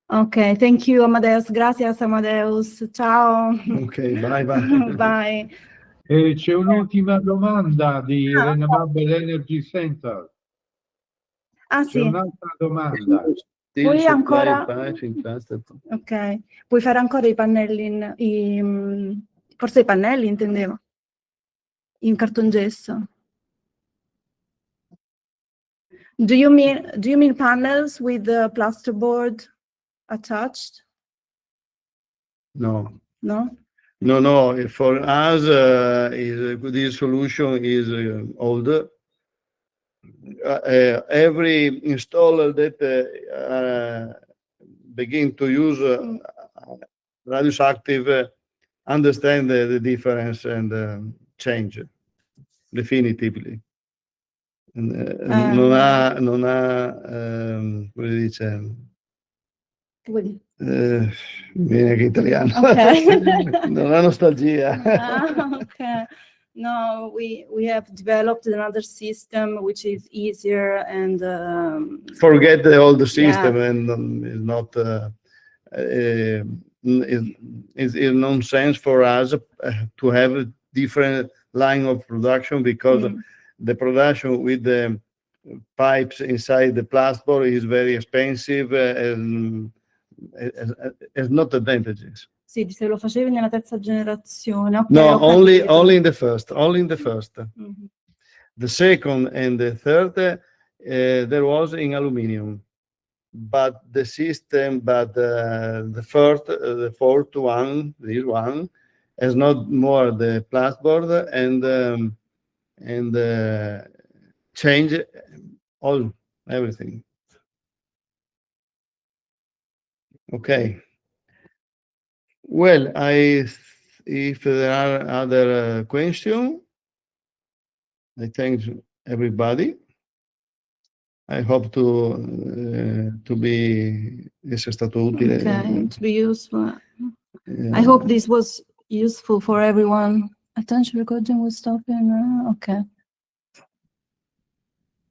[SPEAKER 2] Ok, thank you, Amadeus. Gracias, Amadeus. Ciao.
[SPEAKER 1] Ok, bye bye.
[SPEAKER 2] Bye.
[SPEAKER 3] C'è un'ultima domanda di Renewable Energy Center.
[SPEAKER 2] Ah,
[SPEAKER 3] C'è
[SPEAKER 2] sì.
[SPEAKER 3] un'altra domanda.
[SPEAKER 2] Poi ancora...
[SPEAKER 1] Ok.
[SPEAKER 2] Ok, puoi fare ancora i pannelli, forse i pannelli intendevo, in cartongesso. Do you mean panels with the plasterboard attached?
[SPEAKER 1] No.
[SPEAKER 2] No?
[SPEAKER 1] No, for us, this solution is old. Every installer that begin to use Radius Active understand the difference and change definitively. Non ha, come si dice? Viene anche italiano.
[SPEAKER 2] Okay.
[SPEAKER 1] Non ha nostalgia.
[SPEAKER 2] Okay. No, we have developed another system which is easier and
[SPEAKER 1] Forget the old system,
[SPEAKER 2] yeah.
[SPEAKER 1] and it's not it's nonsense for us to have a different line of production, because the production with the pipes inside the plasterboard is very expensive and has not advantages.
[SPEAKER 2] Sì, se lo facevi nella terza generazione. Okay,
[SPEAKER 1] No,
[SPEAKER 2] ho
[SPEAKER 1] only
[SPEAKER 2] capito.
[SPEAKER 1] in the first.
[SPEAKER 2] Mhm.
[SPEAKER 1] The second and the third there was in aluminum, but the system, the fourth one, this one, has not more the plasterboard and change everything. Okay. Well, if there are other questions, I thank everybody. I hope to be essere stato utile.
[SPEAKER 2] Okay, to be useful. I hope this was useful for everyone. Attention, recording will stop in. Okay.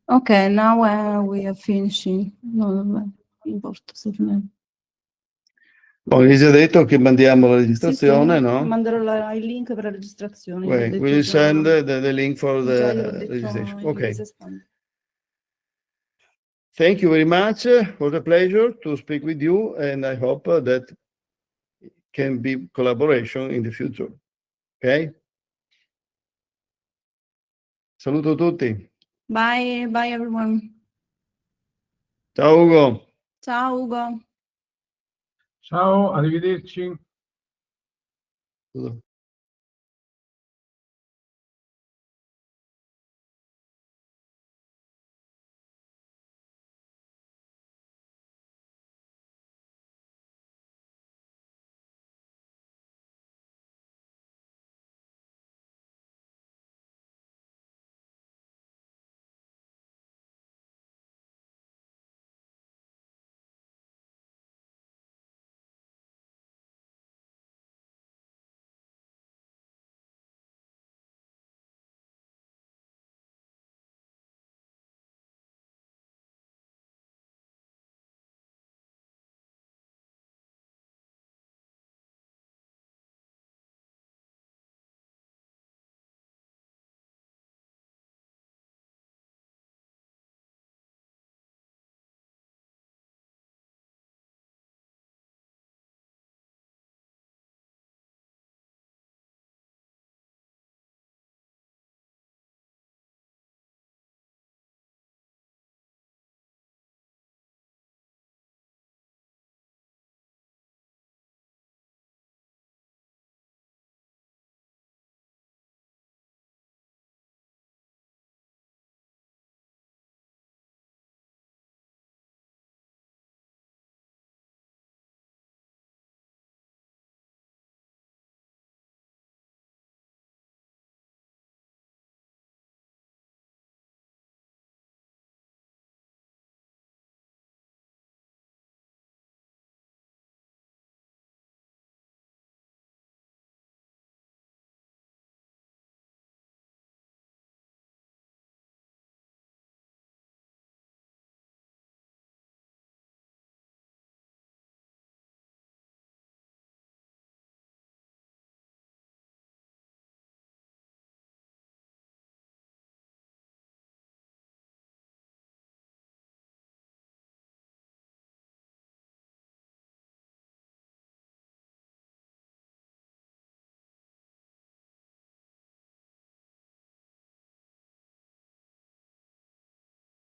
[SPEAKER 2] Okay, now we are finishing. No, non importa,
[SPEAKER 1] Poi vi ho detto che mandiamo la
[SPEAKER 2] Sì,
[SPEAKER 1] registrazione,
[SPEAKER 2] sì,
[SPEAKER 1] no?
[SPEAKER 2] manderò il link per la registrazione.
[SPEAKER 1] Wait, we'll send the link for
[SPEAKER 2] Già
[SPEAKER 1] the
[SPEAKER 2] io l'ho detto
[SPEAKER 1] registration.
[SPEAKER 2] in
[SPEAKER 1] Okay.
[SPEAKER 2] inglese.
[SPEAKER 1] Thank you very much. It was a pleasure to speak with you, and I hope that can be collaboration in the future. Okay? Saluto tutti.
[SPEAKER 2] Bye, bye everyone.
[SPEAKER 1] Ciao Ugo.
[SPEAKER 2] Ciao Ugo.
[SPEAKER 3] Ciao, arrivederci.